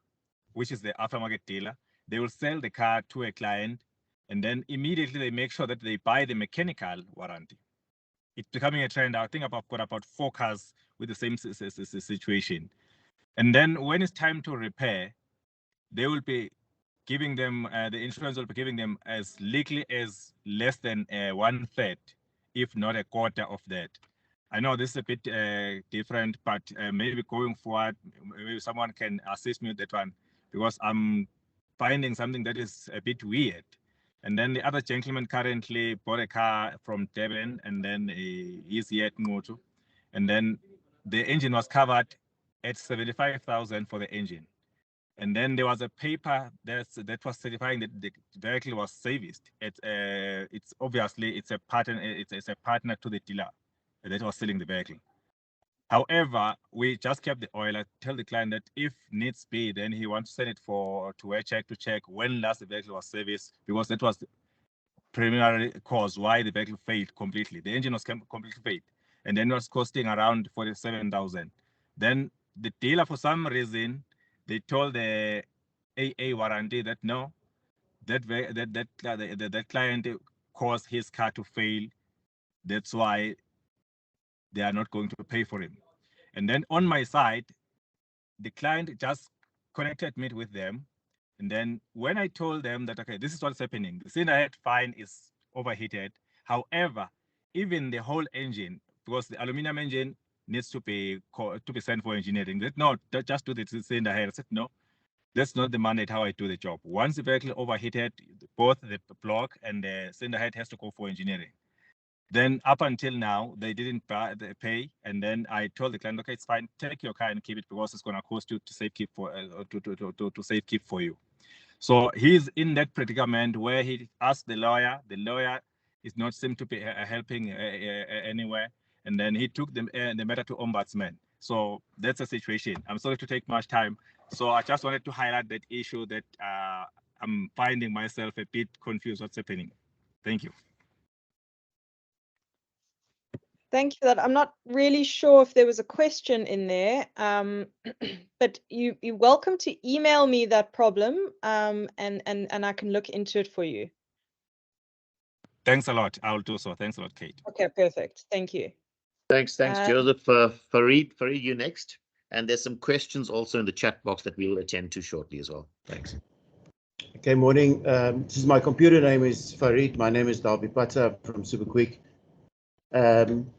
which is the aftermarket dealer, they will sell the car to a client, and then immediately they make sure that they buy the mechanical warranty. It's becoming a trend. I think I've got about 4 cars with the same situation. And then when it's time to repair, they will be giving them, the insurance will be giving them as little as less than 1/3, if not a quarter of that. I know this is a bit different, but maybe going forward, maybe someone can assist me with that one, because I'm finding something that is a bit weird. And then the other gentleman currently bought a car from Durban, and then he's here at Motu. And then the engine was covered at 75,000 for the engine. And then there was a paper that was certifying that the vehicle was serviced. It's obviously it's a partner to the dealer that was selling the vehicle. However, we just kept the oil. I tell the client that if needs be, then he wants to send it to a check to check when last the vehicle was serviced, because that was the primary cause why the vehicle failed completely. The engine was completely failed, and then it was costing around 47,000. Then the dealer, for some reason, they told the AA warranty that no, that client caused his car to fail. That's why they are not going to pay for him. And then on my side, the client just connected me with them. And then when I told them that, okay, this is what's happening, the cylinder head fine is overheated. However, even the whole engine, because the aluminum engine needs to be sent for engineering. That no, just do the cylinder head. I said, no, that's not the mandate how I do the job. Once the vehicle overheated, both the block and the cylinder head has to go for engineering. Then up until now, they didn't pay. And then I told the client, okay, it's fine, take your car and keep it because it's going to cost you to save keep for to save keep for you. So he's in that predicament where he asked the lawyer. The lawyer is not seem to be helping anywhere. And then he took the matter to ombudsman. So that's the situation. I'm sorry to take much time. So I just wanted to highlight that issue that I'm finding myself a bit confused what's happening. Thank you. Thank you for that. I'm not really sure if there was a question in there, but you're welcome to email me that problem, and I can look into it for you. Thanks a lot. I'll do so. Thanks a lot, Kate. Okay, perfect. Thank you. Thanks, Joseph. Farid, you next. And there's some questions also in the chat box that we will attend to shortly as well. Thanks. Okay, morning. This is my computer name is Farid. My name is Dalby Pata from SuperQuick.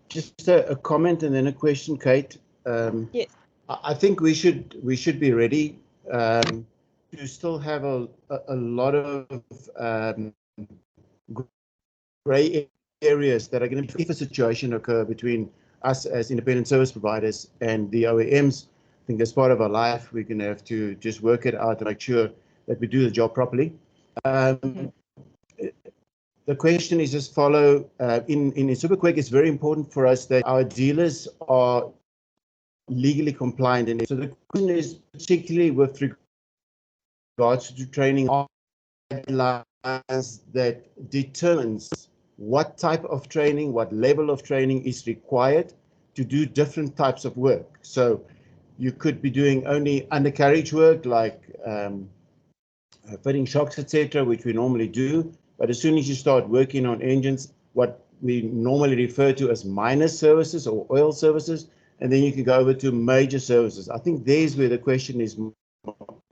Just a comment and then a question, Kate. Yes. I think we should be ready to still have a lot of gray areas that are going to, if a situation occur between us as independent service providers and the OEMs. I think as part of our life, we're going to have to just work it out and make sure that we do the job properly. The question is just follow, in SuperQuick, it's very important for us that our dealers are legally compliant. And so the question is particularly with regards to training guidelines that determines what type of training, what level of training is required to do different types of work. So you could be doing only undercarriage work like fitting shocks, etc., which we normally do. But as soon as you start working on engines, what we normally refer to as minor services or oil services, and then you can go over to major services. I think there's where the question is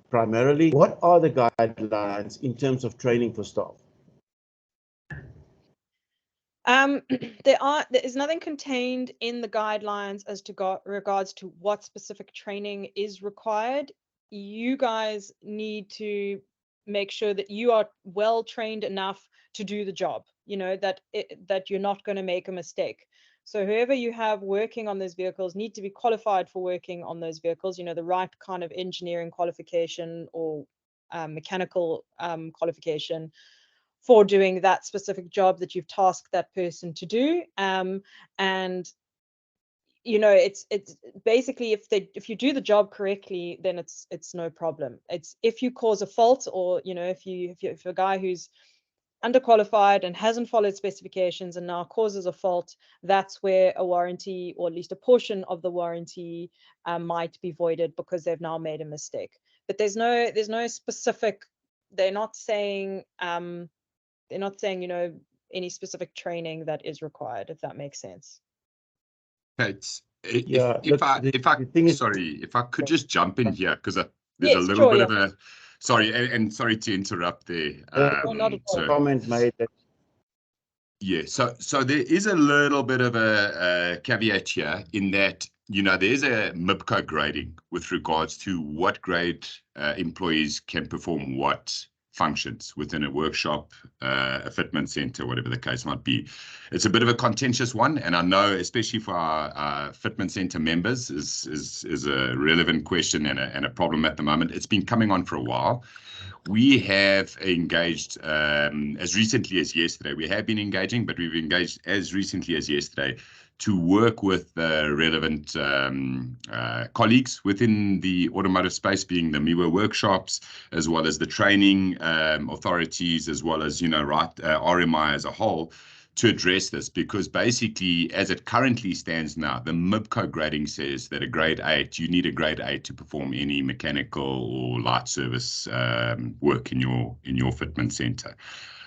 primarily. What are the guidelines in terms of training for staff? There is nothing contained in the guidelines as to regards to what specific training is required. You guys need to make sure that you are well trained enough to do the job, you know, that you're not going to make a mistake. So whoever you have working on those vehicles need to be qualified for working on those vehicles, you know, the right kind of engineering qualification or mechanical qualification for doing that specific job that you've tasked that person to do. And you know, it's basically if you do the job correctly, then it's no problem. It's if you cause a fault, or you know, if you're a guy who's underqualified and hasn't followed specifications and now causes a fault, that's where a warranty, or at least a portion of the warranty, might be voided because they've now made a mistake. But there's no specific. They're not saying you know, any specific training that is required, if that makes sense. If I could just jump in here, because there's a little bit of a sorry, and sorry to interrupt there. Not at all. Comment made that. Yeah, so there is a little bit of a caveat here in that, you know, there's a MIPCO grading with regards to what grade employees can perform what functions within a workshop, a fitment center, whatever the case might be. It's a bit of a contentious one, and I know, especially for our fitment center members, is a relevant question and a problem at the moment. It's been coming on for a while. We have engaged as recently as yesterday. We have been engaging, but we've engaged as recently as yesterday to work with relevant colleagues within the automotive space, being the MIWA workshops, as well as the training authorities, as well as, you know, RMI as a whole, to address this. Because basically, as it currently stands now, the MIPCO grading says that a grade 8, you need a grade 8 to perform any mechanical or light service work in your fitment center.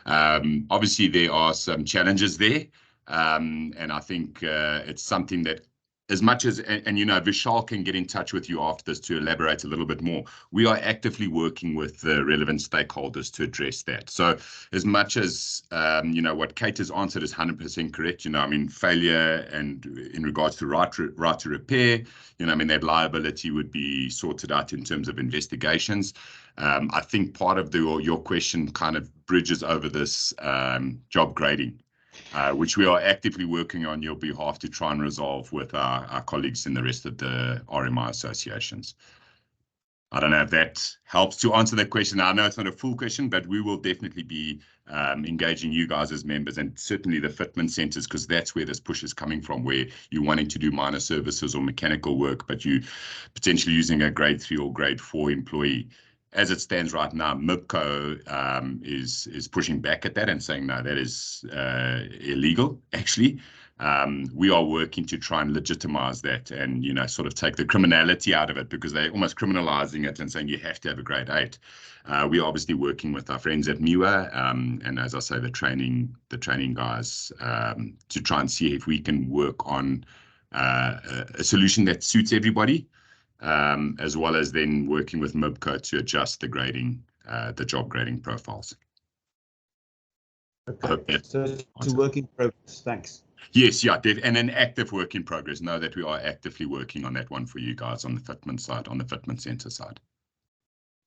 Obviously, there are some challenges there. And I think it's something that, as much as, and you know, Vishal can get in touch with you after this to elaborate a little bit more. We are actively working with the relevant stakeholders to address that. So as much as, you know, what Kate has answered is 100% correct, you know, I mean, failure and in regards to right to repair, you know, I mean, that liability would be sorted out in terms of investigations. I think part of your question kind of bridges over this job grading. which we are actively working on your behalf to try and resolve with our colleagues in the rest of the RMI associations. I don't know if that helps to answer that question. I know it's not a full question, but we will definitely be engaging you guys as members, and certainly the fitment centers, because that's where this push is coming from, where you're wanting to do minor services or mechanical work, but you potentially using a grade 3 or grade 4 employee. As it stands right now, MIPCO is pushing back at that and saying, no, that is illegal, actually. We are working to try and legitimize that and, sort of take the criminality out of it, because they're almost criminalizing it and saying you have to have a grade 8. We are obviously working with our friends at MIWA, and as I say, the training guys, to try and see if we can work on a solution that suits everybody, as well as then working with MIPCO to adjust the grading, the job grading profiles. Okay, so it's a work in progress. Thanks. Yes, yeah, and an active work in progress. Know that we are actively working on that one for you guys on the fitment side, on the fitment center side.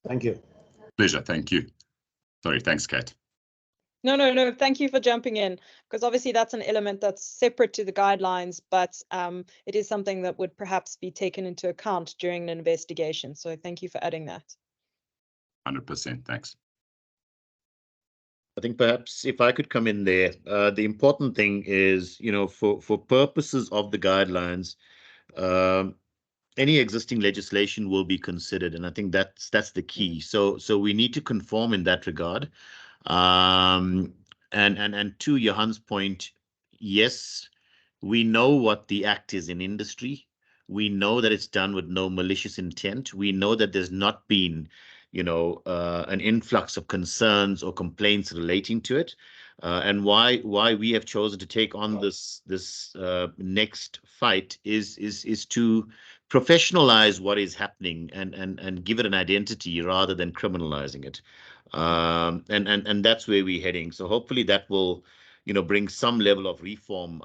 Thank you. Pleasure. Thank you. Sorry. Thanks, Kate. No. Thank you for jumping in, because obviously that's an element that's separate to the guidelines, but it is something that would perhaps be taken into account during an investigation. So thank you for adding that. 100%. Thanks. I think perhaps if I could come in there, the important thing is, for purposes of the guidelines, any existing legislation will be considered, and I think that's the key. So we need to conform in that regard. And to Johan's point, yes, we know what the act is in industry. We know that it's done with no malicious intent. We know that there's not been, an influx of concerns or complaints relating to it. And why we have chosen to take on this next fight is to professionalize what is happening and give it an identity rather than criminalizing it. And that's where we're heading. So hopefully that will, bring some level of reform,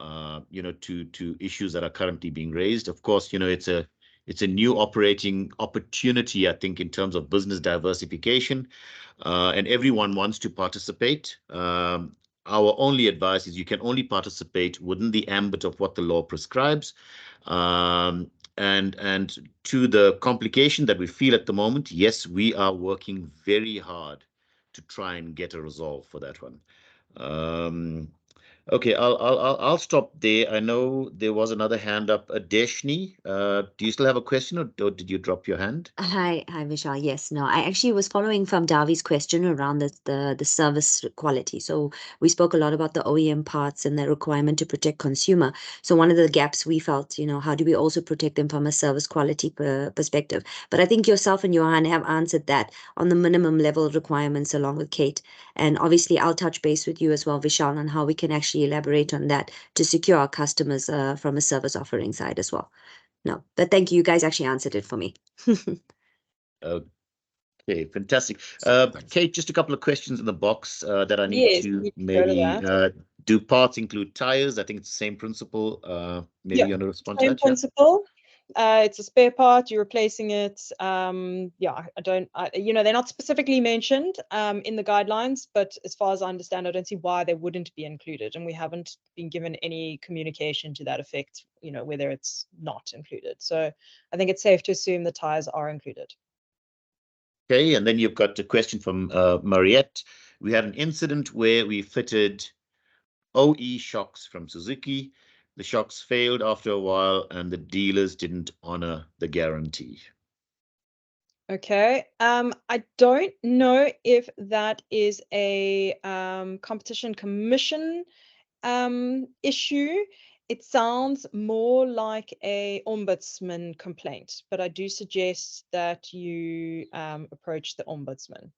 to issues that are currently being raised. Of course, it's a new operating opportunity, I think, in terms of business diversification, and everyone wants to participate. Our only advice is you can only participate within the ambit of what the law prescribes. And to the complication that we feel at the moment, yes, we are working very hard to try and get a resolve for that one. Okay, I'll stop there. I know there was another hand up. Deshni, do you still have a question, or did you drop your hand? Hi, Vishal. Yes, no, I actually was following from Davi's question around the service quality. So we spoke a lot about the OEM parts and the requirement to protect consumer. So one of the gaps we felt, how do we also protect them from a service quality perspective? But I think yourself and Johan have answered that on the minimum level requirements along with Kate. And obviously I'll touch base with you as well, Vishal, on how we can actually elaborate on that to secure our customers from a service offering side as well. No, but thank you. You guys actually answered it for me. Okay, fantastic. Thanks. Kate, just a couple of questions in the box that I need to Yes, go to maybe that. do parts include tires? I think it's the same principle. Maybe Yeah, you want to respond to Same that? Yeah. principle. It's a spare part, you're replacing it. Yeah, they're not specifically mentioned in the guidelines, but as far as I understand, I don't see why they wouldn't be included, and we haven't been given any communication to that effect, whether it's not included. So I think it's safe to assume the tires are included. Okay, and then you've got a question from Mariette. We had an incident where we fitted OE shocks from Suzuki. The shocks failed after a while, and the dealers didn't honor the guarantee. Okay. I don't know if that is a competition commission issue. It sounds more like a ombudsman complaint, but I do suggest that you approach the ombudsman.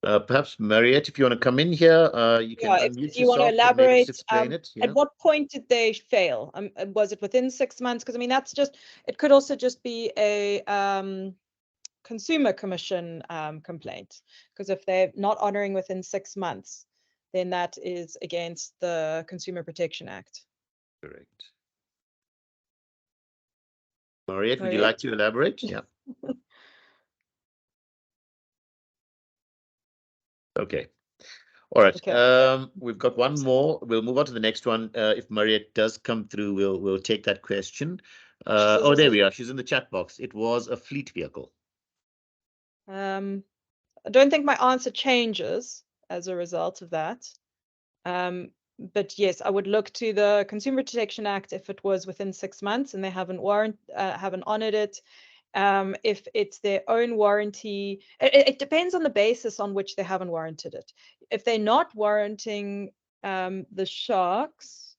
Perhaps Mariette, if you want to come in here, you can Yeah, unmute if you want to yourself and maybe just elaborate, explain it. Yeah. at what point did they fail? Was it within 6 months? Because I mean, it could also just be a consumer commission complaint. Because if they're not honoring within 6 months, then that is against the Consumer Protection Act. Correct. Mariette, would you like to elaborate? Yeah. Okay. All right. Okay. We've got one more. We'll move on to the next one. If Mariette does come through, we'll take that question. Oh, there we are. She's in the chat box. It was a fleet vehicle. I don't think my answer changes as a result of that. But yes, I would look to the Consumer Protection Act if it was within 6 months and they haven't honored it. If it's their own warranty, it depends on the basis on which they haven't warranted it. If they're not warranting the shocks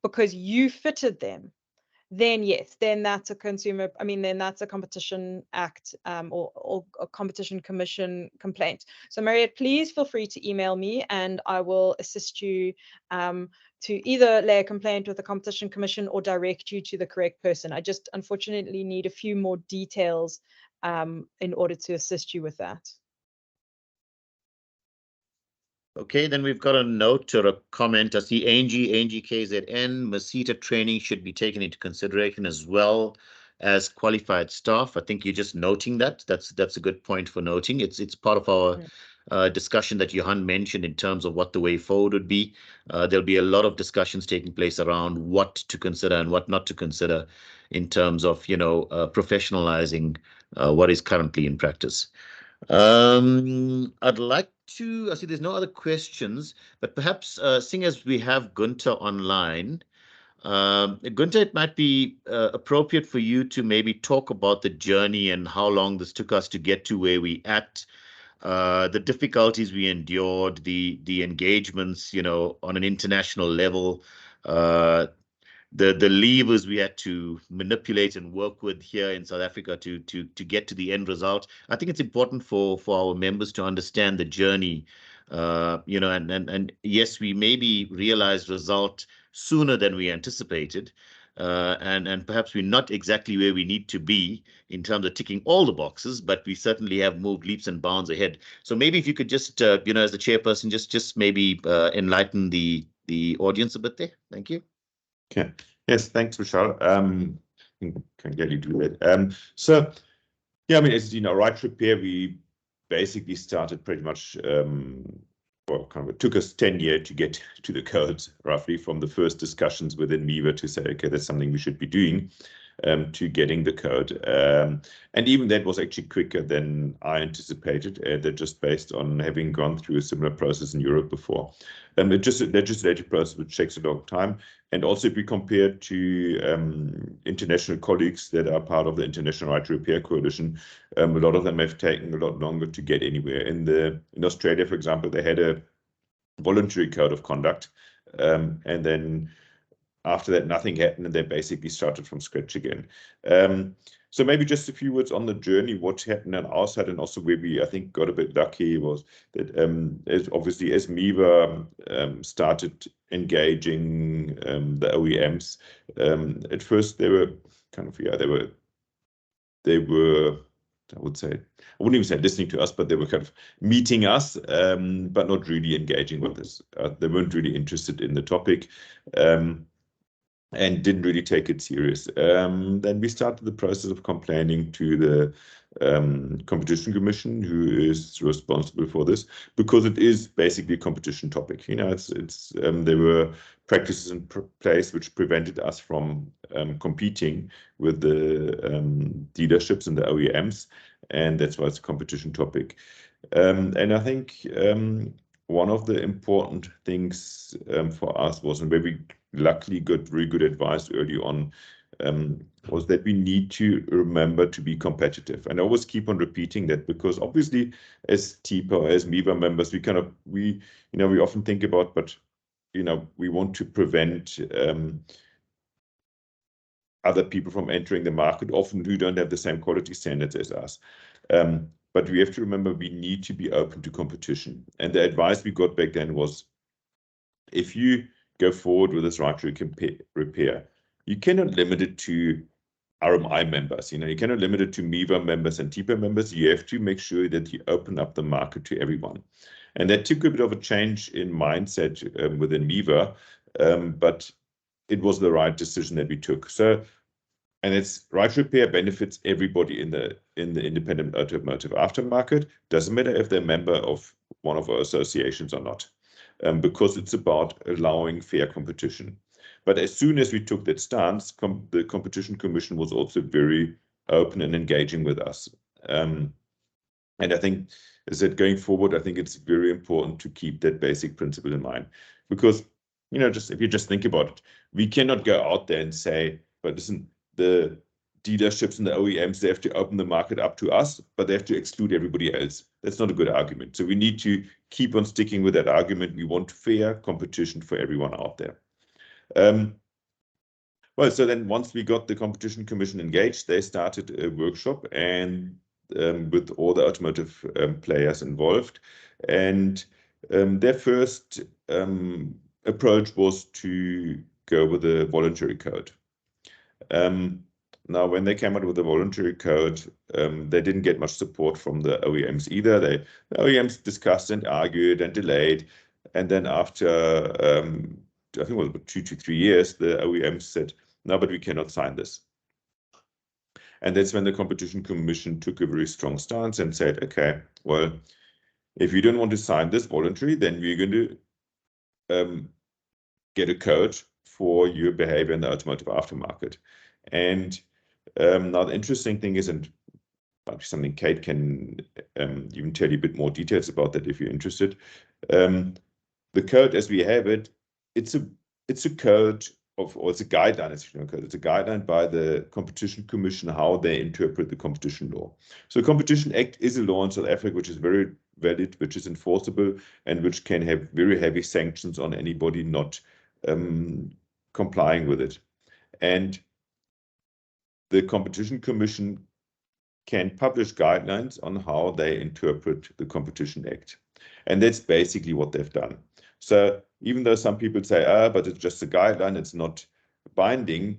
because you fitted them, then yes, then that's a then that's a Competition Act or a Competition Commission complaint. So Mariette, please feel free to email me and I will assist you to either lay a complaint with the Competition Commission or direct you to the correct person. I just unfortunately need a few more details in order to assist you with that. Okay, then we've got a note or a comment. I see Angie KZN, Masita training should be taken into consideration as well as qualified staff. I think you're just noting that. That's a good point for noting. It's part of our discussion that Johan mentioned in terms of what the way forward would be. There'll be a lot of discussions taking place around what to consider and what not to consider in terms of, professionalizing what is currently in practice. I'd like to, I see there's no other questions, but perhaps seeing as we have Gunter online, Gunter, it might be appropriate for you to maybe talk about the journey and how long this took us to get to where we at, the difficulties we endured, the engagements, on an international level, the levers we had to manipulate and work with here in South Africa to get to the end result. I think it's important for our members to understand the journey, and yes, we maybe realized result sooner than we anticipated, and perhaps we're not exactly where we need to be in terms of ticking all the boxes, but we certainly have moved leaps and bounds ahead. So maybe if you could just, as the chairperson, just maybe enlighten the audience a bit there. Thank you. Okay. Yes, thanks, Michelle. Can really do that. So, yeah, as you know, right repair, we basically started pretty much, it took us 10 years to get to the codes, roughly, from the first discussions within MIVA to say, okay, that's something we should be doing, to getting the code. And even that was actually quicker than I anticipated, that just based on having gone through a similar process in Europe before. It's just a legislative process which takes a long time. And also, if we compare to international colleagues that are part of the International Right to Repair Coalition, a lot of them have taken a lot longer to get anywhere. In Australia, for example, they had a voluntary code of conduct, and then after that, nothing happened, and they basically started from scratch again. So maybe just a few words on the journey, what happened on our side, and also where we, I think, got a bit lucky was that, as MIVA started engaging the OEMs, at first they were they were, I would say, I wouldn't even say listening to us, but they were kind of meeting us, but not really engaging with us. They weren't really interested in the topic. And didn't really take it serious. Then we started the process of complaining to the Competition Commission, who is responsible for this, because it is basically a competition topic. There were practices in place which prevented us from competing with the dealerships and the OEMs, and that's why it's a competition topic. And I think one of the important things for us was, and where we luckily got very good advice early on, was that we need to remember to be competitive. And I always keep on repeating that, because obviously as TEPA, as MIVA members, we often think about, but we want to prevent other people from entering the market, often who don't have the same quality standards as us. But we have to remember we need to be open to competition. And the advice we got back then was, if you go forward with this right to repair, you cannot limit it to RMI members. You cannot limit it to MIVA members and TEPA members. You have to make sure that you open up the market to everyone. And that took a bit of a change in mindset within MIVA, but it was the right decision that we took. And it's right to repair benefits everybody in the independent automotive aftermarket. Doesn't matter if they're a member of one of our associations or not. because it's about allowing fair competition. But as soon as we took that stance, the Competition Commission was also very open and engaging with us. And I think, as I said, going forward, I think it's very important to keep that basic principle in mind, because, you know, just if you just think about it, we cannot go out there and say, but listen, the dealerships and the OEMs, they have to open the market up to us, but they have to exclude everybody else. That's not a good argument. So we need to keep on sticking with that argument. We want fair competition for everyone out there. Well, so then once we got the Competition Commission engaged, they started a workshop and with all the automotive players involved. And their first approach was to go with a voluntary code. Now, when they came out with the voluntary code, they didn't get much support from the OEMs either. The OEMs discussed and argued and delayed. And then after, I think it was about 2 to 3 years, the OEMs said, no, but we cannot sign this. And that's when the Competition Commission took a very strong stance and said, okay, well, if you don't want to sign this voluntary, then we're going to get a code for your behavior in the automotive aftermarket. And now the interesting thing is, and something Kate can even tell you a bit more details about that if you're interested. The code as we have it, it's a code or it's a guideline, it's a guideline by the Competition Commission how they interpret the competition law. So the Competition Act is a law in South Africa which is very valid, which is enforceable, and which can have very heavy sanctions on anybody not complying with it. And the Competition Commission can publish guidelines on how they interpret the Competition Act. And that's basically what they've done. So even though some people say, but it's just a guideline, it's not binding,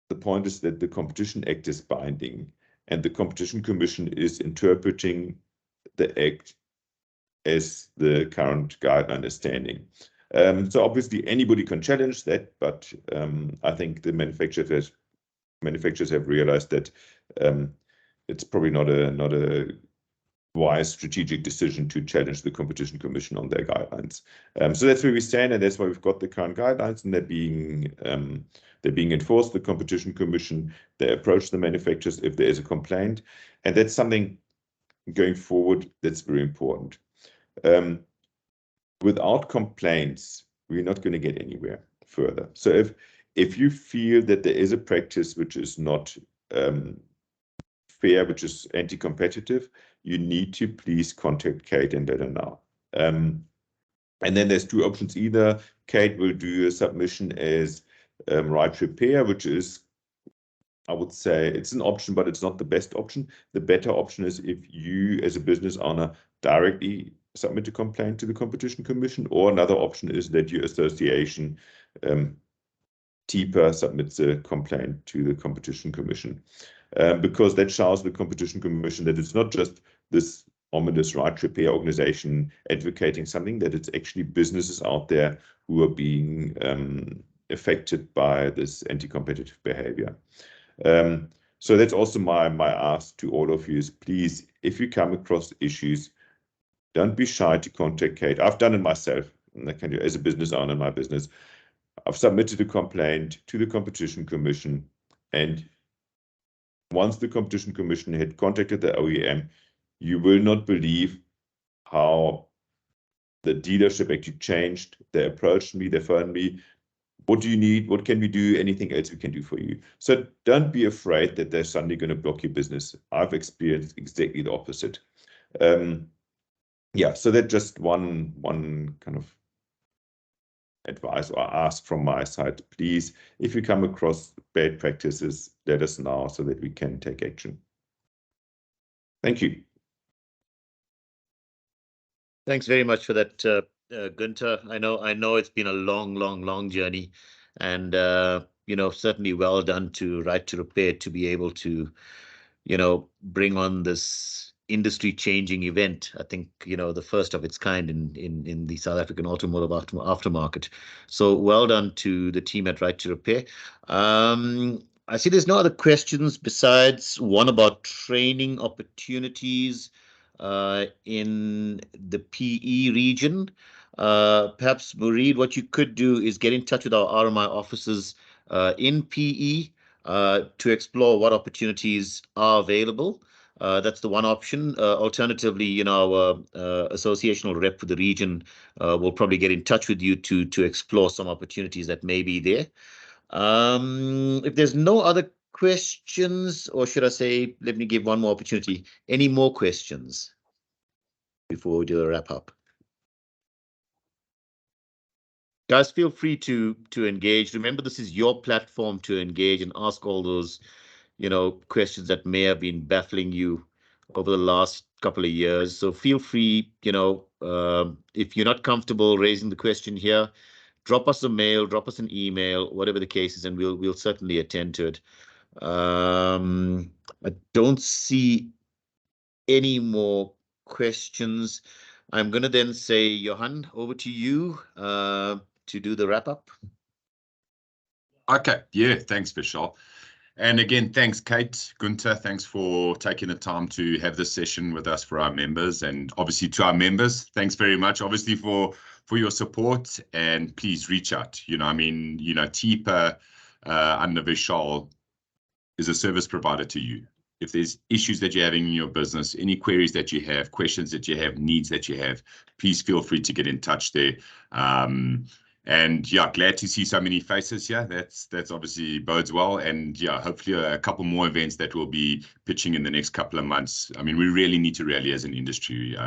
the point is that the Competition Act is binding, and the Competition Commission is interpreting the Act as the current guideline is standing. So obviously anybody can challenge that, but I think the manufacturers have realized that it's probably not a wise strategic decision to challenge the Competition Commission on their guidelines. So that's where we stand, and that's why we've got the current guidelines, and they're being enforced. The Competition Commission, they approach the manufacturers if there is a complaint, and that's something going forward that's very important. Without complaints, we're not going to get anywhere further. So if you feel that there is a practice which is not fair, which is anti-competitive, you need to please contact Kate and let her know. And then there's two options. Either Kate will do a submission as right repair, which is, I would say, it's an option, but it's not the best option. The better option is if you, as a business owner, directly submit a complaint to the Competition Commission, or another option is that your association, TEPA, submits a complaint to the Competition Commission. Because that shows the Competition Commission that it's not just this ominous right repair organization advocating something, that it's actually businesses out there who are being affected by this anti-competitive behavior. So that's also my ask to all of you is, please, if you come across issues, don't be shy to contact Kate. I've done it myself, and I can do as a business owner in my business. I've submitted a complaint to the Competition Commission, and once the Competition Commission had contacted the OEM, you will not believe how the dealership actually changed. They approached me, they phoned me. What do you need? What can we do? Anything else we can do for you? So don't be afraid that they're suddenly going to block your business. I've experienced exactly the opposite. Yeah, so that's just one kind of advice or ask from my side. Please, if you come across bad practices, let us know so that we can take action. Thank you. Thanks very much for that, Gunther. I know it's been a long journey, and certainly well done to Right to Repair to be able to, bring on this industry-changing event. I think the first of its kind in the South African automotive aftermarket. So well done to the team at Right to Repair. I see there's no other questions besides one about training opportunities in the PE region. Perhaps, Murid, what you could do is get in touch with our RMI offices in PE to explore what opportunities are available. That's the one option. Alternatively, our associational rep for the region will probably get in touch with you to explore some opportunities that may be there. If there's no other questions, or should I say, let me give one more opportunity. Any more questions before we do a wrap up? Guys, feel free to engage. Remember, this is your platform to engage and ask all those, questions that may have been baffling you over the last couple of years. So feel free, if you're not comfortable raising the question here, drop us a mail, drop us an email, whatever the case is, and we'll certainly attend to it. I don't see any more questions. I'm going to then say, Johan, over to you to do the wrap up. Okay. Yeah. Thanks, Vishal. And again, thanks, Kate, Gunther. Thanks for taking the time to have this session with us for our members, and obviously to our members. Thanks very much, obviously, for your support, and please reach out. TEPA under Vishal is a service provider to you. If there's issues that you're having in your business, any queries that you have, questions that you have, needs that you have, please feel free to get in touch there. And yeah, glad to see so many faces here. That's obviously bodes well. And yeah, hopefully a couple more events that we'll be pitching in the next couple of months. I mean, we really need to rally as an industry.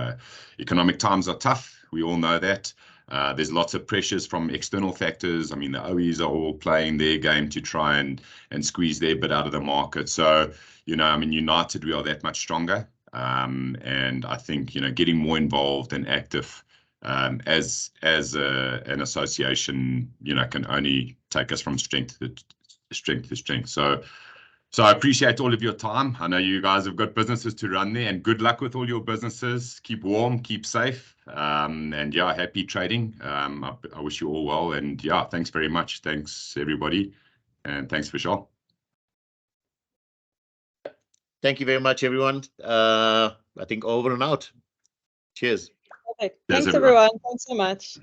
Economic times are tough. We all know that. There's lots of pressures from external factors. I mean, the OEs are all playing their game to try and squeeze their bit out of the market. So, united, we are that much stronger. And I think, getting more involved and active as an association, can only take us from strength to strength. So I appreciate all of your time. I know you guys have got businesses to run there, and good luck with all your businesses. Keep warm, keep safe, and yeah, happy trading. I wish you all well, and yeah, thanks very much. Thanks everybody, and thanks Vishal. Thank you very much, everyone. I think over and out. Cheers. Perfect. Cheers, Thanks, everyone. everyone. Thanks so much.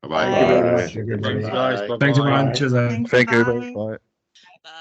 Bye-bye. Bye. Thank you very much, everybody. Thanks, guys. Bye. Thanks, everyone. Bye-bye. Cheers. Thanks, Thank you. bye. Bye. Bye.